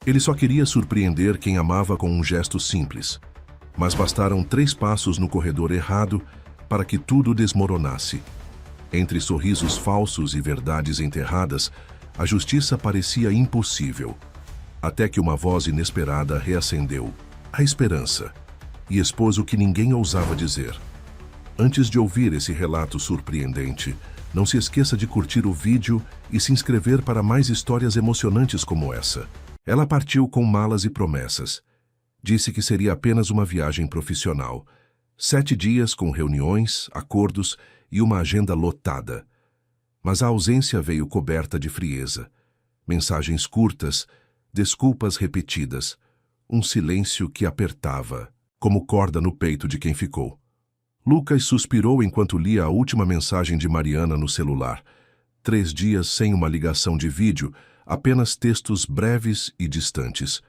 Ele só queria surpreender quem amava com um gesto simples. Mas bastaram 3 passos no corredor errado para que tudo desmoronasse. Entre sorrisos falsos e verdades enterradas, a justiça parecia impossível. Até que uma voz inesperada reacendeu a esperança e expôs o que ninguém ousava dizer. Antes de ouvir esse relato surpreendente, não se esqueça de curtir o vídeo e se inscrever para mais histórias emocionantes como essa. Ela partiu com malas e promessas. Disse que seria apenas uma viagem profissional. 7 dias com reuniões, acordos e uma agenda lotada. Mas a ausência veio coberta de frieza. Mensagens curtas, desculpas repetidas, um silêncio que apertava, como corda no peito de quem ficou. Lucas suspirou enquanto lia a última mensagem de Mariana no celular. 3 dias sem uma ligação de vídeo, apenas textos breves e distantes.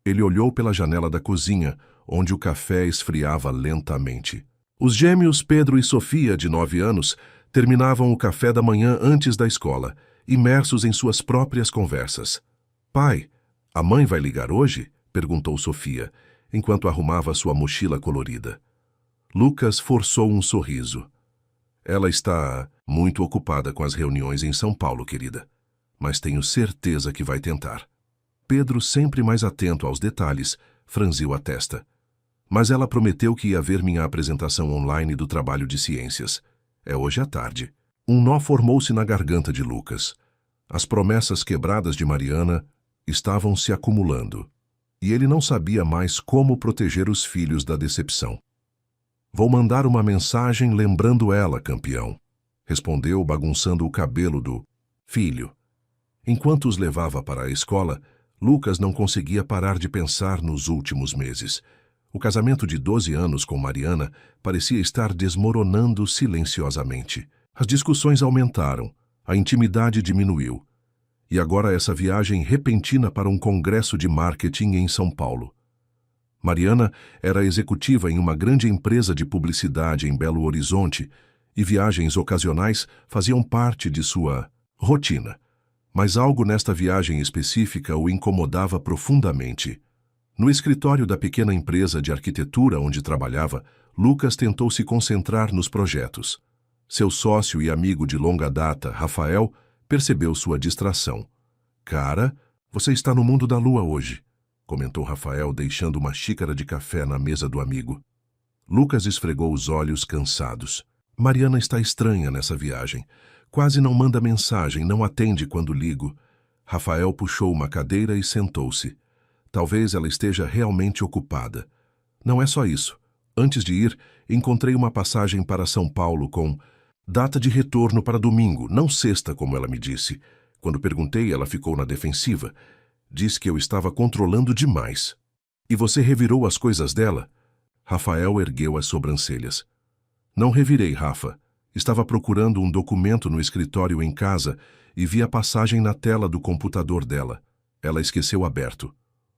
Ele olhou pela janela da cozinha, onde o café esfriava lentamente. Os gêmeos Pedro e Sofia, de 9 anos, terminavam o café da manhã antes da escola, imersos em suas próprias conversas. "Pai, a mãe vai ligar hoje?" perguntou Sofia, enquanto arrumava sua mochila colorida. Lucas forçou um sorriso. "Ela está muito ocupada com as reuniões em São Paulo, querida. Mas tenho certeza que vai tentar." Pedro, sempre mais atento aos detalhes, franziu a testa. "Mas ela prometeu que ia ver minha apresentação online do trabalho de ciências. É hoje à tarde." Um nó formou-se na garganta de Lucas. As promessas quebradas de Mariana estavam se acumulando. E ele não sabia mais como proteger os filhos da decepção. "Vou mandar uma mensagem lembrando ela, campeão", respondeu, bagunçando o cabelo do filho. Enquanto os levava para a escola, Lucas não conseguia parar de pensar nos últimos meses. O casamento de 12 anos com Mariana parecia estar desmoronando silenciosamente. As discussões aumentaram, a intimidade diminuiu. E agora essa viagem repentina para um congresso de marketing em São Paulo. Mariana era executiva em uma grande empresa de publicidade em Belo Horizonte e viagens ocasionais faziam parte de sua rotina. Mas algo nesta viagem específica o incomodava profundamente. No escritório da pequena empresa de arquitetura onde trabalhava, Lucas tentou se concentrar nos projetos. Seu sócio e amigo de longa data, Rafael, percebeu sua distração. "Cara, você está no mundo da lua hoje", comentou Rafael, deixando uma xícara de café na mesa do amigo. Lucas esfregou os olhos cansados. "Mariana está estranha nessa viagem. Quase não manda mensagem, não atende quando ligo." Rafael puxou uma cadeira e sentou-se. "Talvez ela esteja realmente ocupada. Não é só isso. Antes de ir, encontrei uma passagem para São Paulo com data de retorno para domingo, não sexta, como ela me disse. Quando perguntei, ela ficou na defensiva. Disse que eu estava controlando demais." "E você revirou as coisas dela?" Rafael ergueu as sobrancelhas. "Não revirei, Rafa. Estava procurando um documento no escritório em casa e vi a passagem na tela do computador dela. Ela esqueceu aberto."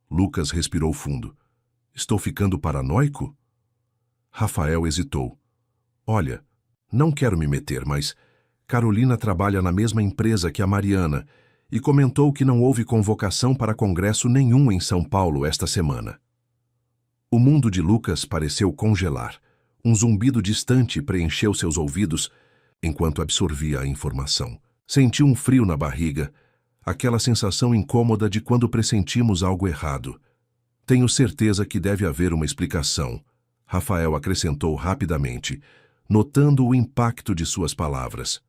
Lucas respirou fundo. "Estou ficando paranoico?" Rafael hesitou. "Olha, não quero me meter, mas Carolina trabalha na mesma empresa que a Mariana e comentou que não houve convocação para congresso nenhum em São Paulo esta semana." O mundo de Lucas pareceu congelar. Um zumbido distante preencheu seus ouvidos enquanto absorvia a informação. Sentiu um frio na barriga, aquela sensação incômoda de quando pressentimos algo errado. "Tenho certeza que deve haver uma explicação", Rafael acrescentou rapidamente, notando o impacto de suas palavras.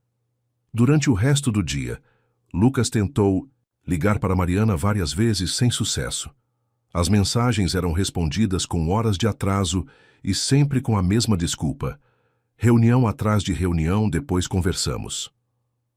Durante o resto do dia, Lucas tentou ligar para Mariana várias vezes sem sucesso. As mensagens eram respondidas com horas de atraso e sempre com a mesma desculpa. Reunião atrás de reunião, depois conversamos.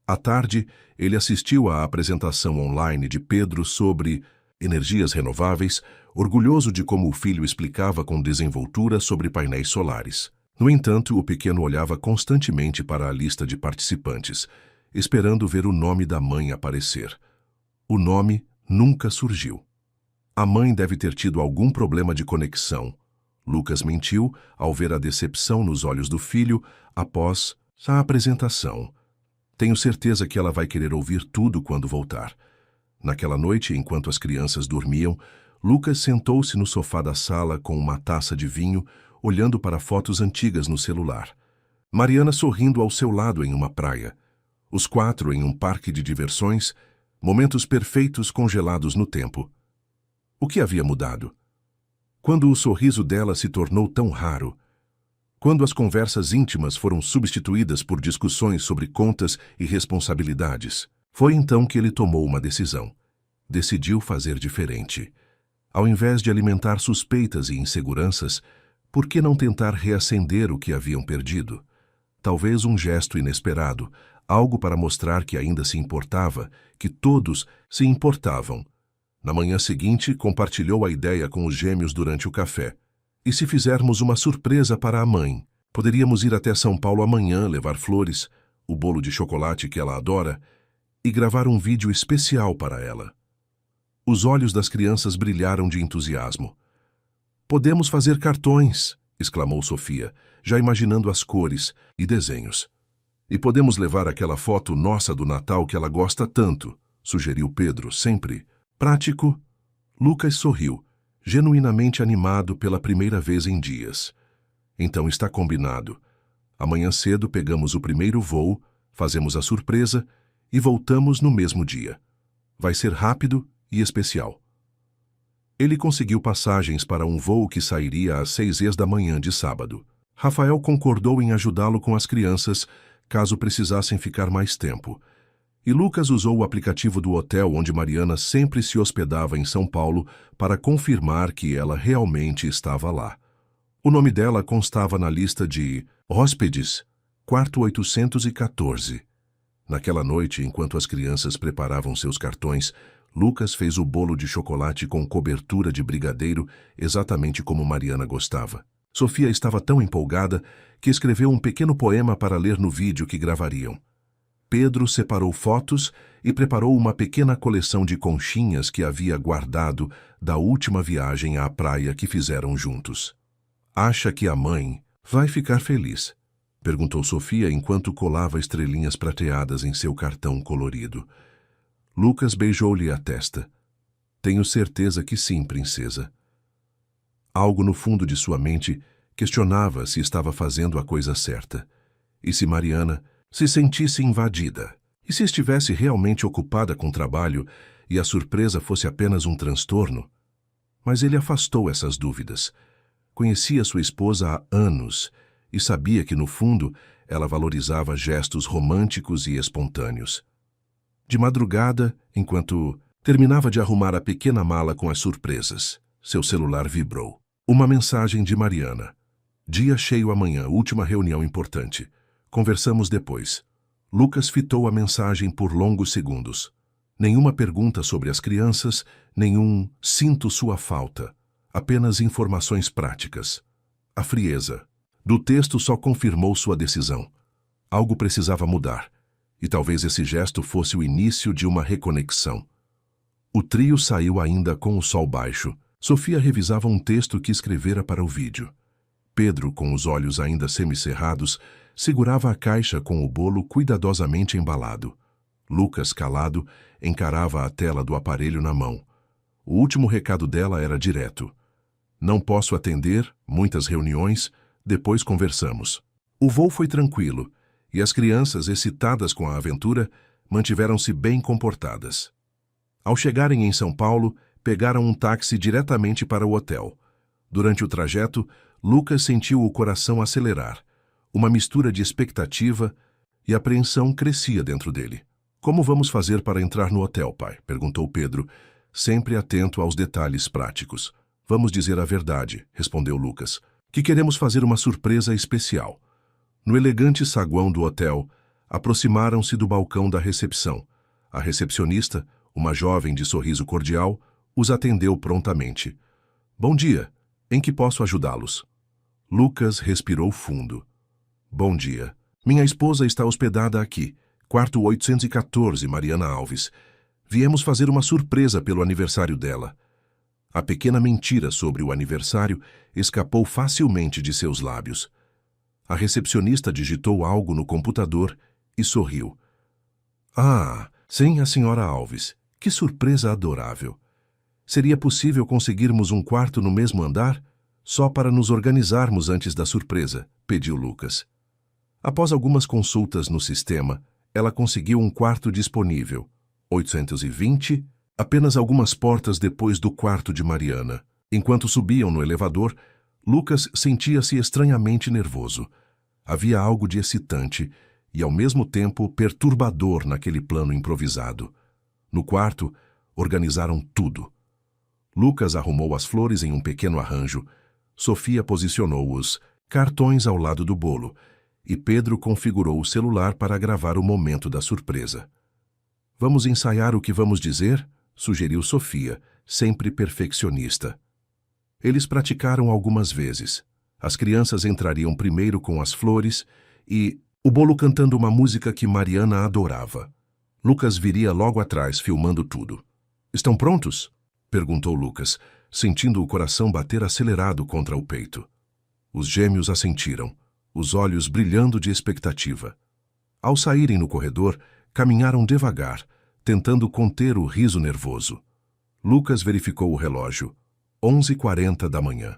À tarde, ele assistiu à apresentação online de Pedro sobre energias renováveis, orgulhoso de como o filho explicava com desenvoltura sobre painéis solares. No entanto, o pequeno olhava constantemente para a lista de participantes, esperando ver o nome da mãe aparecer. O nome nunca surgiu. A mãe deve ter tido algum problema de conexão. Lucas mentiu ao ver a decepção nos olhos do filho após a apresentação. "Tenho certeza que ela vai querer ouvir tudo quando voltar. Naquela noite, enquanto as crianças dormiam, Lucas sentou-se no sofá da sala com uma taça de vinho, olhando para fotos antigas no celular. Mariana sorrindo ao seu lado em uma praia. Os quatro em um parque de diversões, momentos perfeitos congelados no tempo. O que havia mudado? Quando o sorriso dela se tornou tão raro? Quando as conversas íntimas foram substituídas por discussões sobre contas e responsabilidades? Foi então que ele tomou uma decisão. Decidiu fazer diferente. Ao invés de alimentar suspeitas e inseguranças, por que não tentar reacender o que haviam perdido? Talvez um gesto inesperado, algo para mostrar que ainda se importava, que todos se importavam. Na manhã seguinte, compartilhou a ideia com os gêmeos durante o café. E se fizermos uma surpresa para a mãe? Poderíamos ir até São Paulo amanhã, levar flores, o bolo de chocolate que ela adora, e gravar um vídeo especial para ela. Os olhos das crianças brilharam de entusiasmo. "Podemos fazer cartões", exclamou Sofia, já imaginando as cores e desenhos. "E podemos levar aquela foto nossa do Natal que ela gosta tanto", sugeriu Pedro, sempre prático. Lucas sorriu, genuinamente animado pela primeira vez em dias. "Então está combinado. Amanhã cedo pegamos o primeiro voo, fazemos a surpresa e voltamos no mesmo dia. Vai ser rápido e especial." Ele conseguiu passagens para um voo que sairia às 6h da manhã de sábado. Rafael concordou em ajudá-lo com as crianças, caso precisassem ficar mais tempo. E Lucas usou o aplicativo do hotel onde Mariana sempre se hospedava em São Paulo para confirmar que ela realmente estava lá. O nome dela constava na lista de hóspedes, quarto 814. Naquela noite, enquanto as crianças preparavam seus cartões, Lucas fez o bolo de chocolate com cobertura de brigadeiro, exatamente como Mariana gostava. Sofia estava tão empolgada que escreveu um pequeno poema para ler no vídeo que gravariam. Pedro separou fotos e preparou uma pequena coleção de conchinhas que havia guardado da última viagem à praia que fizeram juntos. "Acha que a mãe vai ficar feliz?", perguntou Sofia enquanto colava estrelinhas prateadas em seu cartão colorido. Lucas beijou-lhe a testa. "Tenho certeza que sim, princesa." Algo no fundo de sua mente questionava se estava fazendo a coisa certa. E se Mariana se sentisse invadida? E se estivesse realmente ocupada com trabalho e a surpresa fosse apenas um transtorno? Mas ele afastou essas dúvidas. Conhecia sua esposa há anos e sabia que, no fundo, ela valorizava gestos românticos e espontâneos. De madrugada, enquanto terminava de arrumar a pequena mala com as surpresas, seu celular vibrou. Uma mensagem de Mariana. "Dia cheio amanhã, última reunião importante. Conversamos depois." Lucas fitou a mensagem por longos segundos. Nenhuma pergunta sobre as crianças, nenhum "sinto sua falta", apenas informações práticas. A frieza do texto só confirmou sua decisão. Algo precisava mudar, e talvez esse gesto fosse o início de uma reconexão. O trio saiu ainda com o sol baixo. Sofia revisava um texto que escrevera para o vídeo. Pedro, com os olhos ainda semicerrados, segurava a caixa com o bolo cuidadosamente embalado. Lucas, calado, encarava a tela do aparelho na mão. O último recado dela era direto. "Não posso atender, muitas reuniões, depois conversamos." O voo foi tranquilo, e as crianças, excitadas com a aventura, mantiveram-se bem comportadas. Ao chegarem em São Paulo, pegaram um táxi diretamente para o hotel. Durante o trajeto, Lucas sentiu o coração acelerar. Uma mistura de expectativa e apreensão crescia dentro dele. "Como vamos fazer para entrar no hotel, pai?", perguntou Pedro, sempre atento aos detalhes práticos. "Vamos dizer a verdade", respondeu Lucas, "que queremos fazer uma surpresa especial." No elegante saguão do hotel, aproximaram-se do balcão da recepção. A recepcionista, uma jovem de sorriso cordial, os atendeu prontamente. "Bom dia. Em que posso ajudá-los?" Lucas respirou fundo. "Bom dia. Minha esposa está hospedada aqui, quarto 814, Mariana Alves. Viemos fazer uma surpresa pelo aniversário dela." A pequena mentira sobre o aniversário escapou facilmente de seus lábios. A recepcionista digitou algo no computador e sorriu. "Ah, sim, a senhora Alves. Que surpresa adorável! Seria possível conseguirmos um quarto no mesmo andar? Só para nos organizarmos antes da surpresa, pediu Lucas. Após algumas consultas no sistema, ela conseguiu um quarto disponível. 820, apenas algumas portas depois do quarto de Mariana. Enquanto subiam no elevador, Lucas sentia-se estranhamente nervoso. Havia algo de excitante e, ao mesmo tempo, perturbador naquele plano improvisado. No quarto, organizaram tudo. Lucas arrumou as flores em um pequeno arranjo, Sofia posicionou os cartões ao lado do bolo e Pedro configurou o celular para gravar o momento da surpresa. Vamos ensaiar o que vamos dizer? Sugeriu Sofia, sempre perfeccionista. Eles praticaram algumas vezes. As crianças entrariam primeiro com as flores e o bolo cantando uma música que Mariana adorava. Lucas viria logo atrás, filmando tudo. Estão prontos? Perguntou Lucas, sentindo o coração bater acelerado contra o peito. Os gêmeos assentiram, os olhos brilhando de expectativa. Ao saírem no corredor, caminharam devagar, tentando conter o riso nervoso. Lucas verificou o relógio. 11h40 da manhã.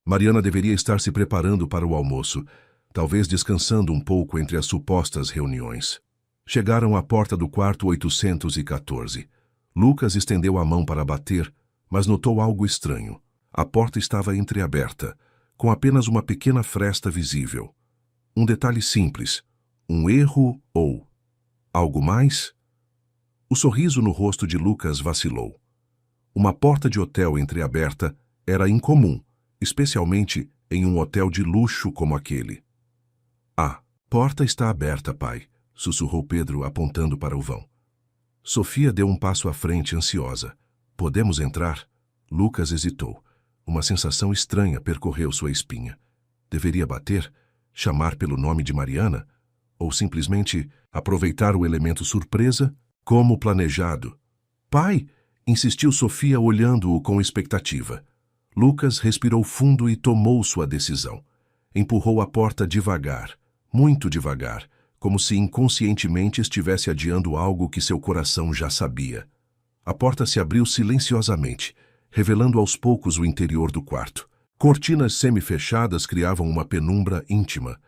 Mariana deveria estar se preparando para o almoço, talvez descansando um pouco entre as supostas reuniões. Chegaram à porta do quarto 814. Lucas estendeu a mão para bater, mas notou algo estranho. A porta estava entreaberta, com apenas uma pequena fresta visível. Um detalhe simples, um erro ou algo mais? O sorriso no rosto de Lucas vacilou. Uma porta de hotel entreaberta era incomum, especialmente em um hotel de luxo como aquele. A porta está aberta, pai, sussurrou Pedro apontando para o vão. Sofia deu um passo à frente, ansiosa. Podemos entrar? Lucas hesitou. Uma sensação estranha percorreu sua espinha. Deveria bater? Chamar pelo nome de Mariana? Ou simplesmente aproveitar o elemento surpresa, como planejado? Pai! Insistiu Sofia, olhando-o com expectativa. Lucas respirou fundo e tomou sua decisão. Empurrou a porta devagar, muito devagar, como se inconscientemente estivesse adiando algo que seu coração já sabia. A porta se abriu silenciosamente, revelando aos poucos o interior do quarto. Cortinas semi-fechadas criavam uma penumbra íntima.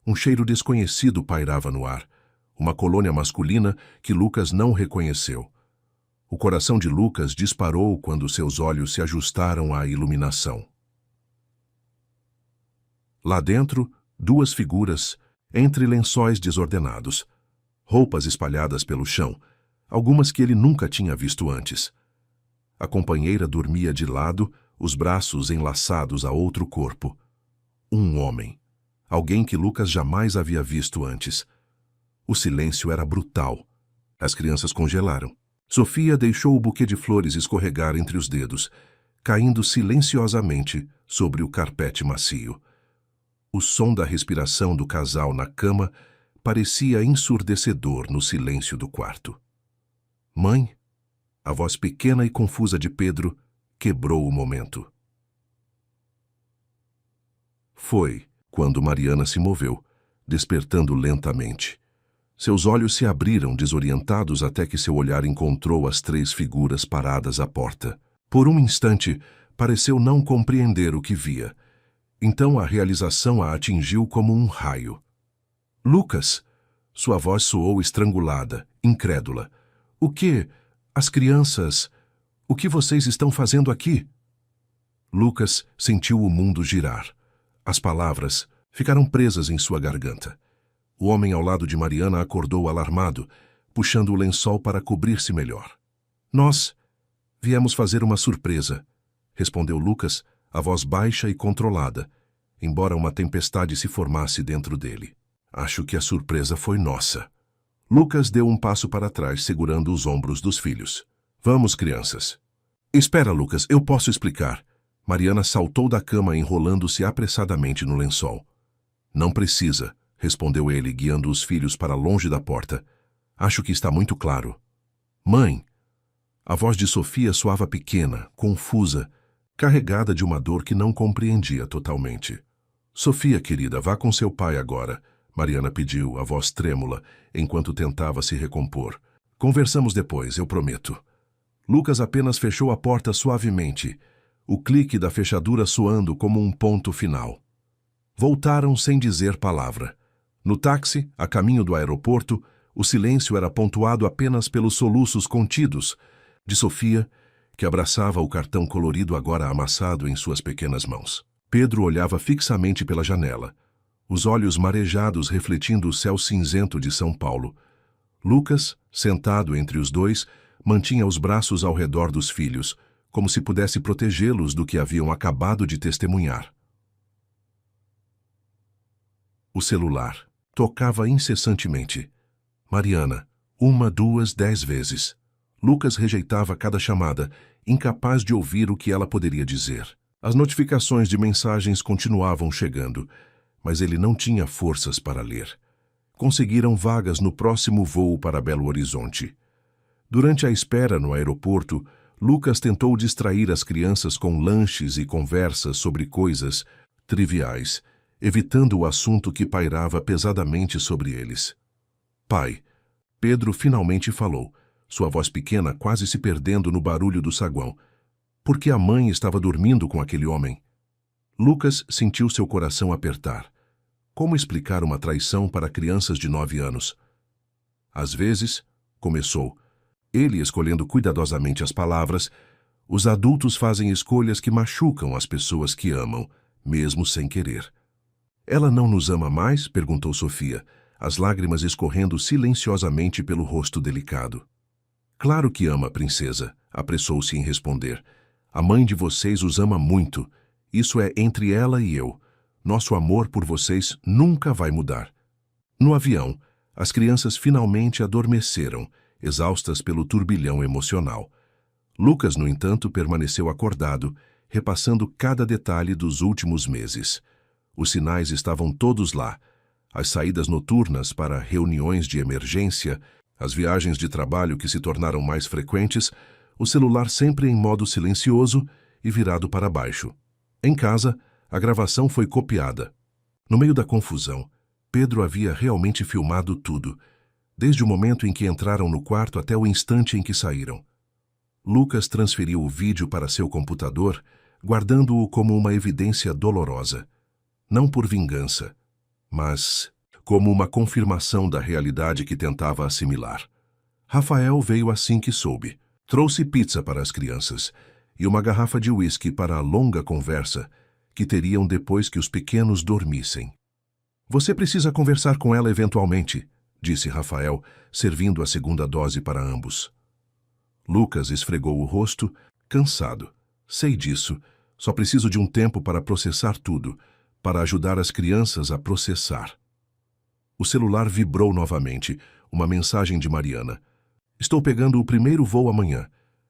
Um cheiro desconhecido pairava no ar, uma colônia masculina que Lucas não reconheceu. O coração de Lucas disparou quando seus olhos se ajustaram à iluminação. Lá dentro, duas figuras, entre lençóis desordenados, roupas espalhadas pelo chão, algumas que ele nunca tinha visto antes. A companheira dormia de lado, os braços enlaçados a outro corpo. Um homem. Alguém que Lucas jamais havia visto antes. O silêncio era brutal. As crianças congelaram. Sofia deixou o buquê de flores escorregar entre os dedos, caindo silenciosamente sobre o carpete macio. O som da respiração do casal na cama parecia ensurdecedor no silêncio do quarto. Mãe? A voz pequena e confusa de Pedro quebrou o momento. Foi quando Mariana se moveu, despertando lentamente. Seus olhos se abriram desorientados até que seu olhar encontrou as três figuras paradas à porta. Por um instante, pareceu não compreender o que via. Então a realização a atingiu como um raio. Lucas! Sua voz soou estrangulada, incrédula. O que? As crianças? O que vocês estão fazendo aqui? Lucas sentiu o mundo girar. As palavras ficaram presas em sua garganta. O homem ao lado de Mariana acordou alarmado, puxando o lençol para cobrir-se melhor. Nós viemos fazer uma surpresa, respondeu Lucas, a voz baixa e controlada, embora uma tempestade se formasse dentro dele. Acho que a surpresa foi nossa. Lucas deu um passo para trás, segurando os ombros dos filhos. Vamos, crianças. Espera, Lucas, eu posso explicar. Mariana saltou da cama, enrolando-se apressadamente no lençol. Não precisa, respondeu ele, guiando os filhos para longe da porta. Acho que está muito claro. Mãe! A voz de Sofia soava pequena, confusa, carregada de uma dor que não compreendia totalmente. Sofia, querida, vá com seu pai agora, Mariana pediu, a voz trêmula, enquanto tentava se recompor. Conversamos depois, eu prometo. Lucas apenas fechou a porta suavemente, o clique da fechadura soando como um ponto final. Voltaram sem dizer palavra. No táxi, a caminho do aeroporto, o silêncio era pontuado apenas pelos soluços contidos de Sofia, que abraçava o cartão colorido agora amassado em suas pequenas mãos. Pedro olhava fixamente pela janela, os olhos marejados refletindo o céu cinzento de São Paulo. Lucas, sentado entre os dois, mantinha os braços ao redor dos filhos, como se pudesse protegê-los do que haviam acabado de testemunhar. O celular tocava incessantemente. Mariana, 1, 2, 10 vezes. Lucas rejeitava cada chamada, incapaz de ouvir o que ela poderia dizer. As notificações de mensagens continuavam chegando, mas ele não tinha forças para ler. Conseguiram vagas no próximo voo para Belo Horizonte. Durante a espera no aeroporto, Lucas tentou distrair as crianças com lanches e conversas sobre coisas triviais, evitando o assunto que pairava pesadamente sobre eles. Pai, Pedro finalmente falou, sua voz pequena quase se perdendo no barulho do saguão. Por que a mãe estava dormindo com aquele homem? Lucas sentiu seu coração apertar. Como explicar uma traição para crianças de 9 anos? Às vezes, começou, ele escolhendo cuidadosamente as palavras, os adultos fazem escolhas que machucam as pessoas que amam, mesmo sem querer. Ela não nos ama mais? Perguntou Sofia, as lágrimas escorrendo silenciosamente pelo rosto delicado. Claro que ama, princesa, apressou-se em responder. A mãe de vocês os ama muito. Isso é entre ela e eu. Nosso amor por vocês nunca vai mudar. No avião, as crianças finalmente adormeceram, exaustas pelo turbilhão emocional. Lucas, no entanto, permaneceu acordado, repassando cada detalhe dos últimos meses. Os sinais estavam todos lá. As saídas noturnas para reuniões de emergência, as viagens de trabalho que se tornaram mais frequentes, o celular sempre em modo silencioso e virado para baixo. Em casa, a gravação foi copiada. No meio da confusão, Pedro havia realmente filmado tudo, desde o momento em que entraram no quarto até o instante em que saíram. Lucas transferiu o vídeo para seu computador, guardando-o como uma evidência dolorosa. Não por vingança, mas como uma confirmação da realidade que tentava assimilar. Rafael veio assim que soube. Trouxe pizza para as crianças e uma garrafa de uísque para a longa conversa que teriam depois que os pequenos dormissem. Você precisa conversar com ela eventualmente, disse Rafael, servindo a segunda dose para ambos. Lucas esfregou o rosto, cansado. Sei disso. Só preciso de um tempo para processar tudo, para ajudar as crianças a processar. O celular vibrou novamente, uma mensagem de Mariana. Estou pegando o primeiro voo amanhã.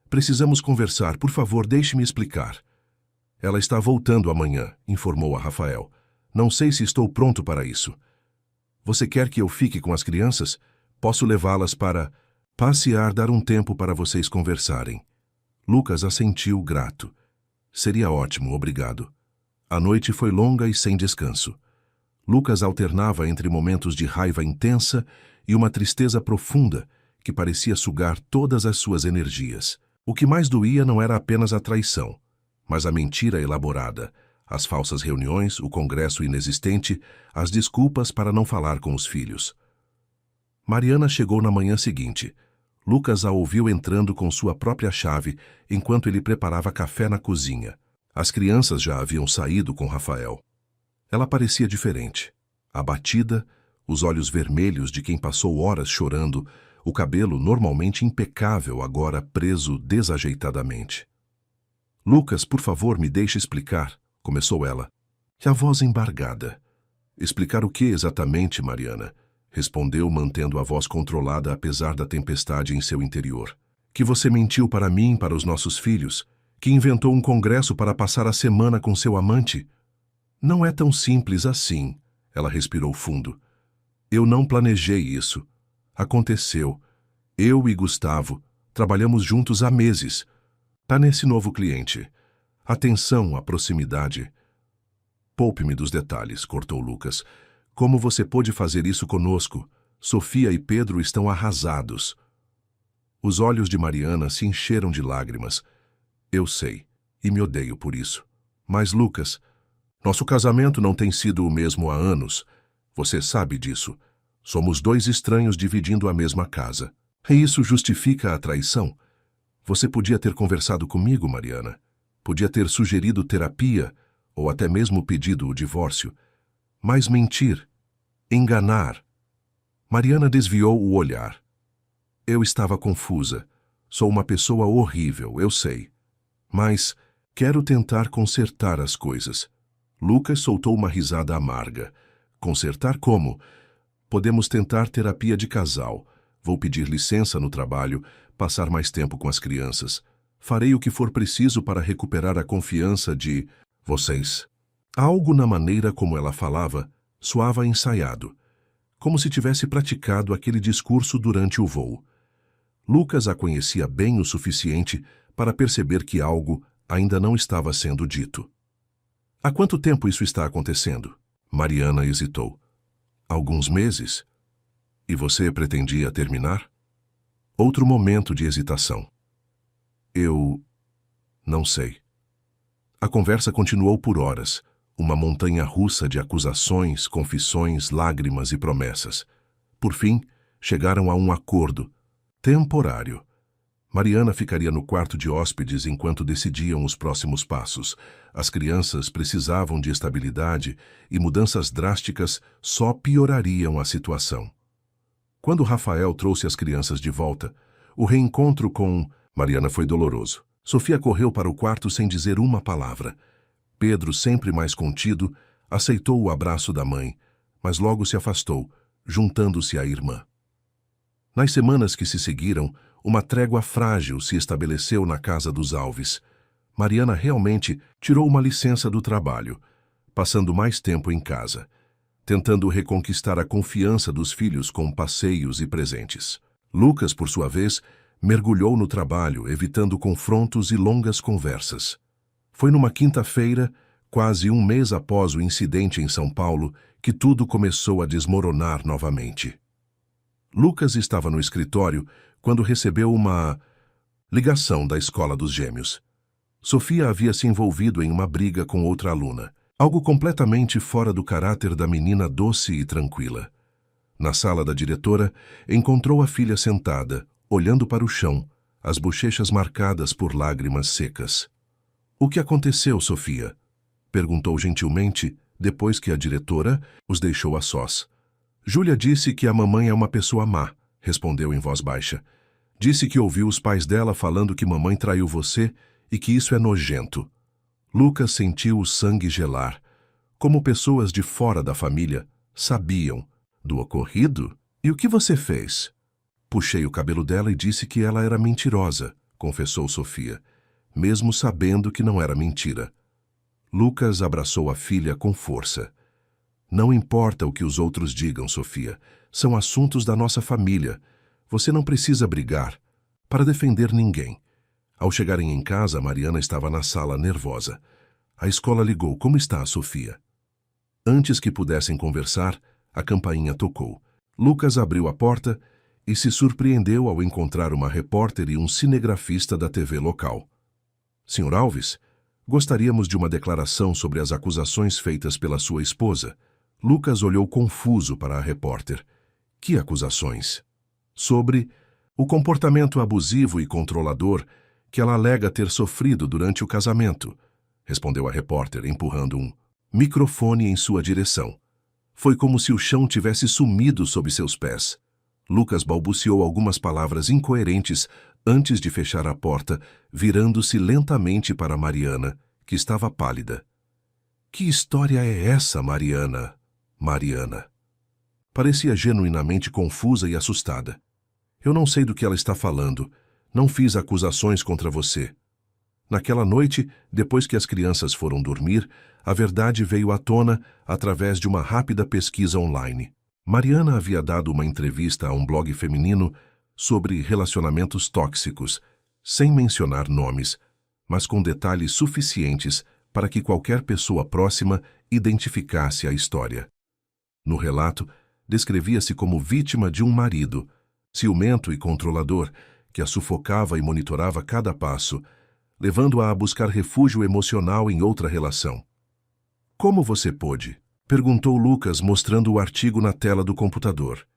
Precisamos conversar, por favor, deixe-me explicar. Ela está voltando amanhã, informou a Rafael. Não sei se estou pronto para isso. Você quer que eu fique com as crianças? Posso levá-las para passear, dar um tempo para vocês conversarem. Lucas assentiu, grato. Seria ótimo, obrigado. A noite foi longa e sem descanso. Lucas alternava entre momentos de raiva intensa e uma tristeza profunda que parecia sugar todas as suas energias. O que mais doía não era apenas a traição, mas a mentira elaborada, as falsas reuniões, o congresso inexistente, as desculpas para não falar com os filhos. Mariana chegou na manhã seguinte. Lucas a ouviu entrando com sua própria chave enquanto ele preparava café na cozinha. As crianças já haviam saído com Rafael. Ela parecia diferente. Abatida, os olhos vermelhos de quem passou horas chorando, o cabelo normalmente impecável agora preso desajeitadamente. Lucas, por favor, me deixe explicar, começou ela. E a voz embargada. Explicar o que exatamente, Mariana? Respondeu, mantendo a voz controlada apesar da tempestade em seu interior. Que você mentiu para mim, para os nossos filhos, que inventou um congresso para passar a semana com seu amante. Não é tão simples assim, ela respirou fundo. Eu não planejei isso. Aconteceu. Eu e Gustavo trabalhamos juntos há meses. Tá nesse novo cliente. Atenção à proximidade. Poupe-me dos detalhes, cortou Lucas. Como você pôde fazer isso conosco? Sofia e Pedro estão arrasados. Os olhos de Mariana se encheram de lágrimas. Eu sei, e me odeio por isso. Mas, Lucas, nosso casamento não tem sido o mesmo há anos. Você sabe disso. Somos dois estranhos dividindo a mesma casa. E isso justifica a traição? Você podia ter conversado comigo, Mariana. Podia ter sugerido terapia, ou até mesmo pedido o divórcio. Mas mentir, enganar. Mariana desviou o olhar. Eu estava confusa. Sou uma pessoa horrível, eu sei. Mas quero tentar consertar as coisas. Lucas soltou uma risada amarga. Consertar como? Podemos tentar terapia de casal. Vou pedir licença no trabalho, passar mais tempo com as crianças. Farei o que for preciso para recuperar a confiança de vocês. Algo na maneira como ela falava soava ensaiado, como se tivesse praticado aquele discurso durante o voo. Lucas a conhecia bem o suficiente para perceber que algo ainda não estava sendo dito. Há quanto tempo isso está acontecendo? Mariana hesitou. Alguns meses. E você pretendia terminar? Outro momento de hesitação. Eu não sei. A conversa continuou por horas, uma montanha russa de acusações, confissões, lágrimas e promessas. Por fim, chegaram a um acordo temporário. Mariana ficaria no quarto de hóspedes enquanto decidiam os próximos passos. As crianças precisavam de estabilidade e mudanças drásticas só piorariam a situação. Quando Rafael trouxe as crianças de volta, o reencontro com Mariana foi doloroso. Sofia correu para o quarto sem dizer uma palavra. Pedro, sempre mais contido, aceitou o abraço da mãe, mas logo se afastou, juntando-se à irmã. Nas semanas que se seguiram, uma trégua frágil se estabeleceu na casa dos Alves. Mariana realmente tirou uma licença do trabalho, passando mais tempo em casa, tentando reconquistar a confiança dos filhos com passeios e presentes. Lucas, por sua vez, mergulhou no trabalho, evitando confrontos e longas conversas. Foi numa quinta-feira, quase um mês após o incidente em São Paulo, que tudo começou a desmoronar novamente. Lucas estava no escritório quando recebeu uma ligação da escola dos gêmeos. Sofia havia se envolvido em uma briga com outra aluna, algo completamente fora do caráter da menina doce e tranquila. Na sala da diretora, encontrou a filha sentada, olhando para o chão, as bochechas marcadas por lágrimas secas. "O que aconteceu, Sofia?" perguntou gentilmente, depois que a diretora os deixou a sós. "Júlia disse que a mamãe é uma pessoa má", respondeu em voz baixa. "Disse que ouviu os pais dela falando que mamãe traiu você e que isso é nojento." Lucas sentiu o sangue gelar. Como pessoas de fora da família sabiam do ocorrido? "E o que você fez?" "Puxei o cabelo dela e disse que ela era mentirosa", confessou Sofia, mesmo sabendo que não era mentira. Lucas abraçou a filha com força. "Não importa o que os outros digam, Sofia. São assuntos da nossa família. Você não precisa brigar para defender ninguém." Ao chegarem em casa, Mariana estava na sala nervosa. A escola ligou. "Como está a Sofia?" Antes que pudessem conversar, a campainha tocou. Lucas abriu a porta e se surpreendeu ao encontrar uma repórter e um cinegrafista da TV local. "Sr. Alves, gostaríamos de uma declaração sobre as acusações feitas pela sua esposa." Lucas olhou confuso para a repórter. "Que acusações?" "Sobre o comportamento abusivo e controlador que ela alega ter sofrido durante o casamento", respondeu a repórter, empurrando um microfone em sua direção. Foi como se o chão tivesse sumido sob seus pés. Lucas balbuciou algumas palavras incoerentes antes de fechar a porta, virando-se lentamente para Mariana, que estava pálida. "Que história é essa, Mariana?" Mariana. Parecia genuinamente confusa e assustada. "Eu não sei do que ela está falando. Não fiz acusações contra você." Naquela noite, depois que as crianças foram dormir, a verdade veio à tona através de uma rápida pesquisa online. Mariana havia dado uma entrevista a um blog feminino sobre relacionamentos tóxicos, sem mencionar nomes, mas com detalhes suficientes para que qualquer pessoa próxima identificasse a história. No relato, descrevia-se como vítima de um marido, ciumento e controlador, que a sufocava e monitorava cada passo, levando-a a buscar refúgio emocional em outra relação. Como você pôde? Perguntou Lucas, mostrando o artigo na tela do computador.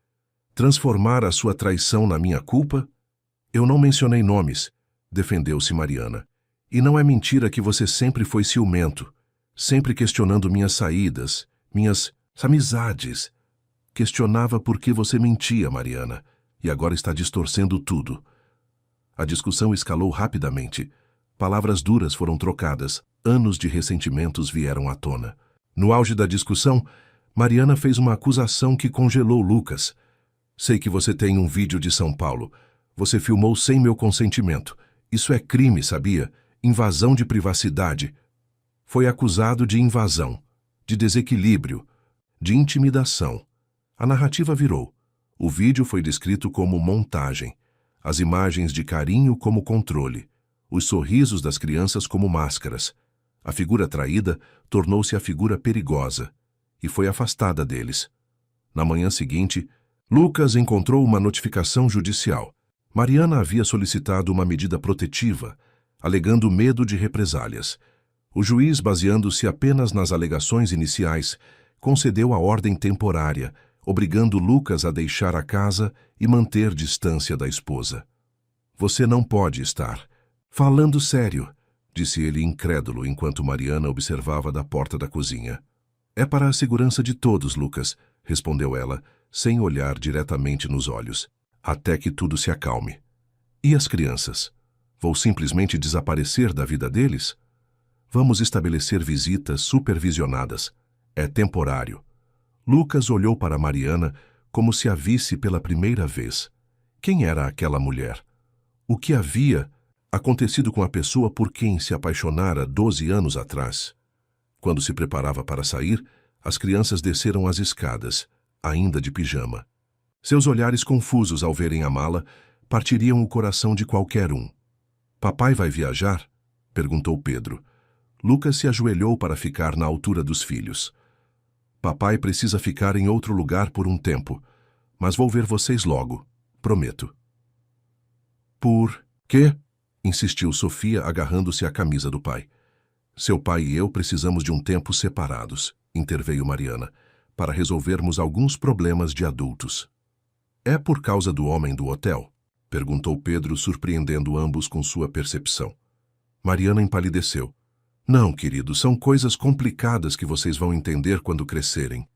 Transformar a sua traição na minha culpa? Eu não mencionei nomes, defendeu-se Mariana. E não é mentira que você sempre foi ciumento, sempre questionando minhas saídas, minhas amizades. Questionava por que você mentia, Mariana, e agora está distorcendo tudo. A discussão escalou rapidamente. Palavras duras foram trocadas, anos de ressentimentos vieram à tona. No auge da discussão, Mariana fez uma acusação que congelou Lucas. Sei que você tem um vídeo de São Paulo. Você filmou sem meu consentimento. Isso é crime, sabia? Invasão de privacidade. Foi acusado de invasão, de desequilíbrio, de intimidação. A narrativa virou. O vídeo foi descrito como montagem, as imagens de carinho como controle, os sorrisos das crianças como máscaras. A figura traída tornou-se a figura perigosa e foi afastada deles. Na manhã seguinte, Lucas encontrou uma notificação judicial. Mariana havia solicitado uma medida protetiva, alegando medo de represálias. O juiz, baseando-se apenas nas alegações iniciais, concedeu a ordem temporária, obrigando Lucas a deixar a casa e manter distância da esposa. Você não pode estar. Falando sério, disse ele incrédulo enquanto Mariana observava da porta da cozinha. É para a segurança de todos, Lucas, respondeu ela, sem olhar diretamente nos olhos, até que tudo se acalme. E as crianças? Vou simplesmente desaparecer da vida deles? Vamos estabelecer visitas supervisionadas. É temporário. Lucas olhou para Mariana como se a visse pela primeira vez. Quem era aquela mulher? O que havia acontecido com a pessoa por quem se apaixonara 12 anos atrás? Quando se preparava para sair, as crianças desceram as escadas, ainda de pijama. Seus olhares confusos ao verem a mala partiriam o coração de qualquer um. Papai vai viajar? Perguntou Pedro. Lucas se ajoelhou para ficar na altura dos filhos. Papai precisa ficar em outro lugar por um tempo, mas vou ver vocês logo, prometo. Por quê? Insistiu Sofia, agarrando-se à camisa do pai. Seu pai e eu precisamos de um tempo separados, interveio Mariana, para resolvermos alguns problemas de adultos. É por causa do homem do hotel? Perguntou Pedro, surpreendendo ambos com sua percepção. Mariana empalideceu. Não, querido, são coisas complicadas que vocês vão entender quando crescerem.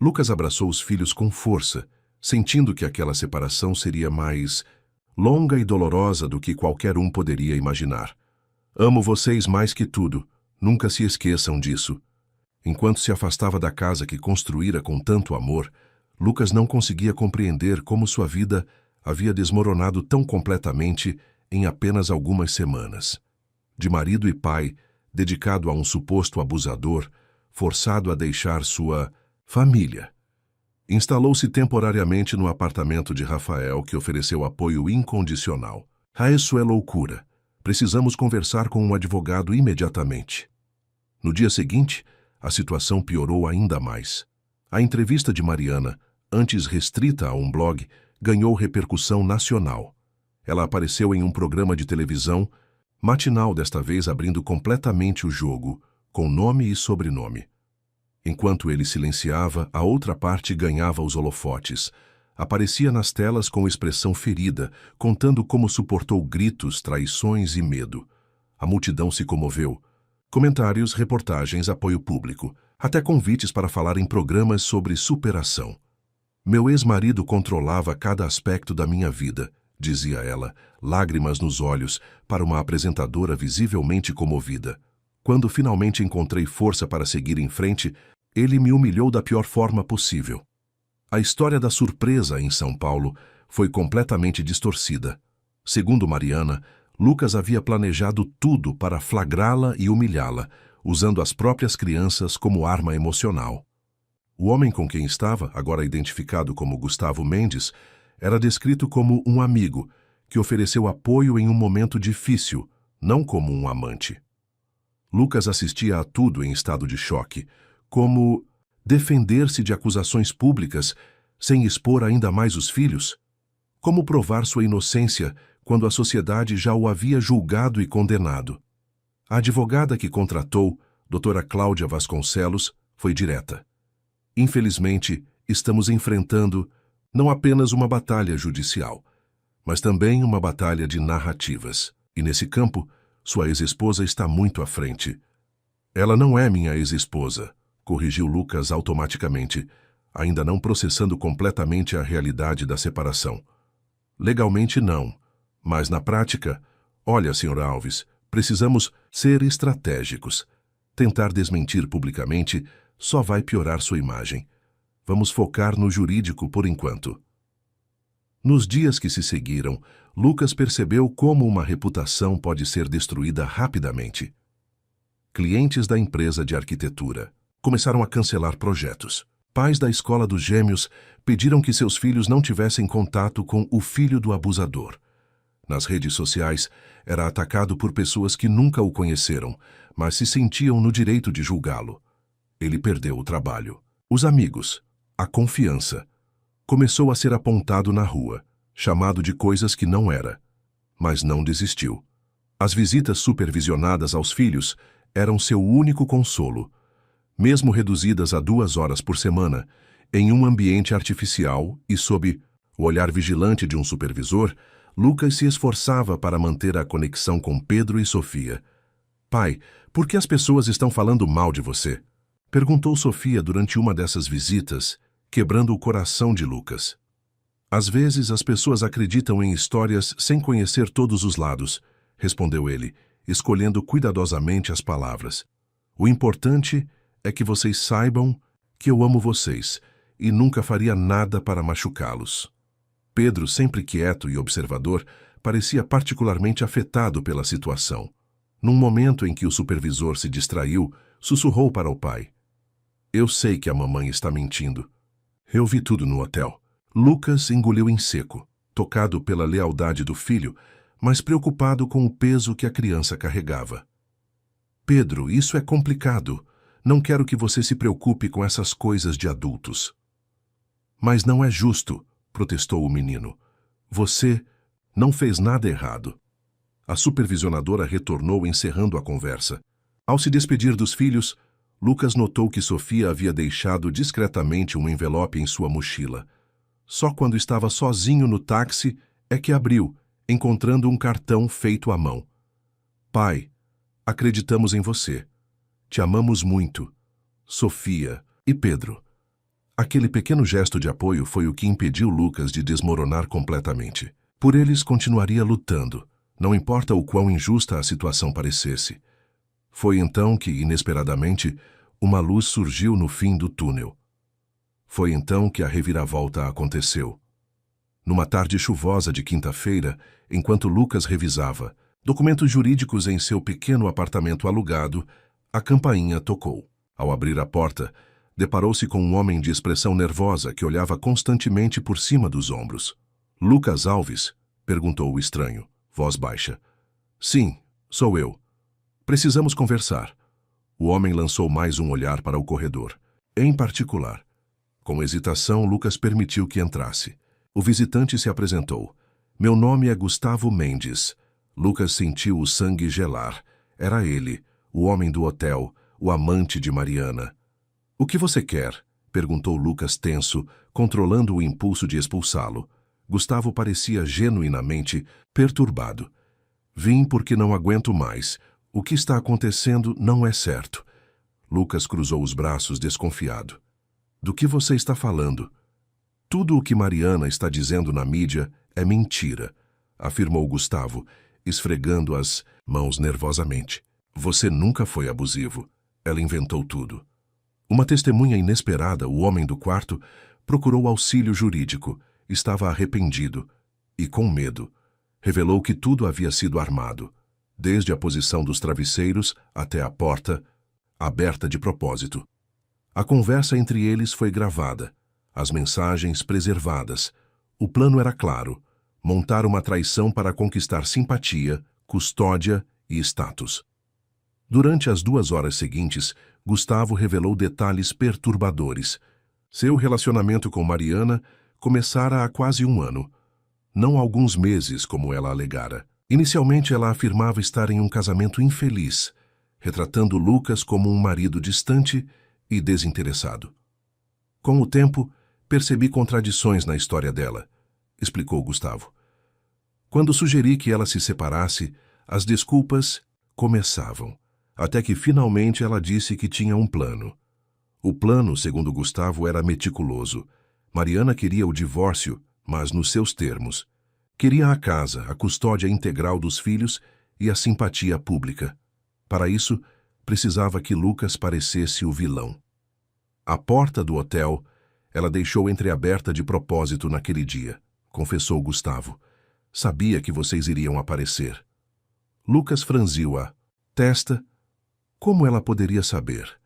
Lucas abraçou os filhos com força, sentindo que aquela separação seria mais longa e dolorosa do que qualquer um poderia imaginar. Amo vocês mais que tudo, nunca se esqueçam disso. Enquanto se afastava da casa que construíra com tanto amor, Lucas não conseguia compreender como sua vida havia desmoronado tão completamente em apenas algumas semanas. De marido e pai, dedicado a um suposto abusador, forçado a deixar sua família. Instalou-se temporariamente no apartamento de Rafael, que ofereceu apoio incondicional. Isso é loucura. Precisamos conversar com um advogado imediatamente. No dia seguinte, a situação piorou ainda mais. A entrevista de Mariana, antes restrita a um blog, ganhou repercussão nacional. Ela apareceu em um programa de televisão, matinal desta vez abrindo completamente o jogo, com nome e sobrenome. Enquanto ele silenciava, a outra parte ganhava os holofotes. Aparecia nas telas com expressão ferida, contando como suportou gritos, traições e medo. A multidão se comoveu. Comentários, reportagens, apoio público, até convites para falar em programas sobre superação. Meu ex-marido controlava cada aspecto da minha vida, dizia ela, lágrimas nos olhos, para uma apresentadora visivelmente comovida. Quando finalmente encontrei força para seguir em frente, ele me humilhou da pior forma possível. A história da surpresa em São Paulo foi completamente distorcida. Segundo Mariana, Lucas havia planejado tudo para flagrá-la e humilhá-la, usando as próprias crianças como arma emocional. O homem com quem estava, agora identificado como Gustavo Mendes, era descrito como um amigo que ofereceu apoio em um momento difícil, não como um amante. Lucas assistia a tudo em estado de choque, como defender-se de acusações públicas sem expor ainda mais os filhos? Como provar sua inocência quando a sociedade já o havia julgado e condenado. A advogada que contratou, doutora Cláudia Vasconcelos, foi direta. Infelizmente, estamos enfrentando não apenas uma batalha judicial, mas também uma batalha de narrativas. E nesse campo, sua ex-esposa está muito à frente. Ela não é minha ex-esposa, corrigiu Lucas automaticamente, ainda não processando completamente a realidade da separação. Legalmente não, mas na prática, olha, Sr. Alves, precisamos ser estratégicos. Tentar desmentir publicamente só vai piorar sua imagem. Vamos focar no jurídico por enquanto. Nos dias que se seguiram, Lucas percebeu como uma reputação pode ser destruída rapidamente. Clientes da empresa de arquitetura começaram a cancelar projetos. Pais da escola dos gêmeos pediram que seus filhos não tivessem contato com o filho do abusador. Nas redes sociais, era atacado por pessoas que nunca o conheceram, mas se sentiam no direito de julgá-lo. Ele perdeu o trabalho. Os amigos, a confiança. Começou a ser apontado na rua, chamado de coisas que não era. Mas não desistiu. As visitas supervisionadas aos filhos eram seu único consolo. Mesmo reduzidas a 2 horas por semana, em um ambiente artificial e sob o olhar vigilante de um supervisor, Lucas se esforçava para manter a conexão com Pedro e Sofia. Pai, por que as pessoas estão falando mal de você? Perguntou Sofia durante uma dessas visitas, quebrando o coração de Lucas. Às vezes as pessoas acreditam em histórias sem conhecer todos os lados, respondeu ele, escolhendo cuidadosamente as palavras. O importante é que vocês saibam que eu amo vocês e nunca faria nada para machucá-los. Pedro, sempre quieto e observador, parecia particularmente afetado pela situação. Num momento em que o supervisor se distraiu, sussurrou para o pai. Eu sei que a mamãe está mentindo. Eu vi tudo no hotel. Lucas engoliu em seco, tocado pela lealdade do filho, mas preocupado com o peso que a criança carregava. Pedro, isso é complicado. Não quero que você se preocupe com essas coisas de adultos. Mas não é justo, protestou o menino. Você não fez nada errado. A supervisionadora retornou encerrando a conversa. Ao se despedir dos filhos, Lucas notou que Sofia havia deixado discretamente um envelope em sua mochila. Só quando estava sozinho no táxi é que abriu, encontrando um cartão feito à mão. Pai, acreditamos em você. Te amamos muito. Sofia e Pedro. Aquele pequeno gesto de apoio foi o que impediu Lucas de desmoronar completamente. Por eles continuaria lutando, não importa o quão injusta a situação parecesse. Foi então que, inesperadamente, uma luz surgiu no fim do túnel. Foi então que a reviravolta aconteceu. Numa tarde chuvosa de quinta-feira, enquanto Lucas revisava documentos jurídicos em seu pequeno apartamento alugado, a campainha tocou. Ao abrir a porta, deparou-se com um homem de expressão nervosa que olhava constantemente por cima dos ombros. Lucas Alves? Perguntou o estranho, voz baixa. Sim, sou eu. Precisamos conversar. O homem lançou mais um olhar para o corredor. Em particular. Com hesitação, Lucas permitiu que entrasse. O visitante se apresentou. Meu nome é Gustavo Mendes. Lucas sentiu o sangue gelar. Era ele, o homem do hotel, o amante de Mariana. O que você quer? Perguntou Lucas tenso, controlando o impulso de expulsá-lo. Gustavo parecia genuinamente perturbado. Vim porque não aguento mais. O que está acontecendo não é certo. Lucas cruzou os braços desconfiado. Do que você está falando? Tudo o que Mariana está dizendo na mídia é mentira, afirmou Gustavo, esfregando as mãos nervosamente. Você nunca foi abusivo. Ela inventou tudo. Uma testemunha inesperada, o homem do quarto, procurou auxílio jurídico. Estava arrependido e com medo. Revelou que tudo havia sido armado, desde a posição dos travesseiros até a porta, aberta de propósito. A conversa entre eles foi gravada, as mensagens preservadas. O plano era claro: montar uma traição para conquistar simpatia, custódia e status. Durante as 2 horas seguintes, Gustavo revelou detalhes perturbadores. Seu relacionamento com Mariana começara há quase 1 ano. Não alguns meses, como ela alegara. Inicialmente, ela afirmava estar em um casamento infeliz, retratando Lucas como um marido distante e desinteressado. Com o tempo, percebi contradições na história dela, explicou Gustavo. Quando sugeri que ela se separasse, as desculpas começavam, até que finalmente ela disse que tinha um plano. O plano, segundo Gustavo, era meticuloso. Mariana queria o divórcio, mas nos seus termos. Queria a casa, a custódia integral dos filhos e a simpatia pública. Para isso, precisava que Lucas parecesse o vilão. A porta do hotel ela deixou entreaberta de propósito naquele dia, confessou Gustavo. Sabia que vocês iriam aparecer. Lucas franziu a testa. Como ela poderia saber?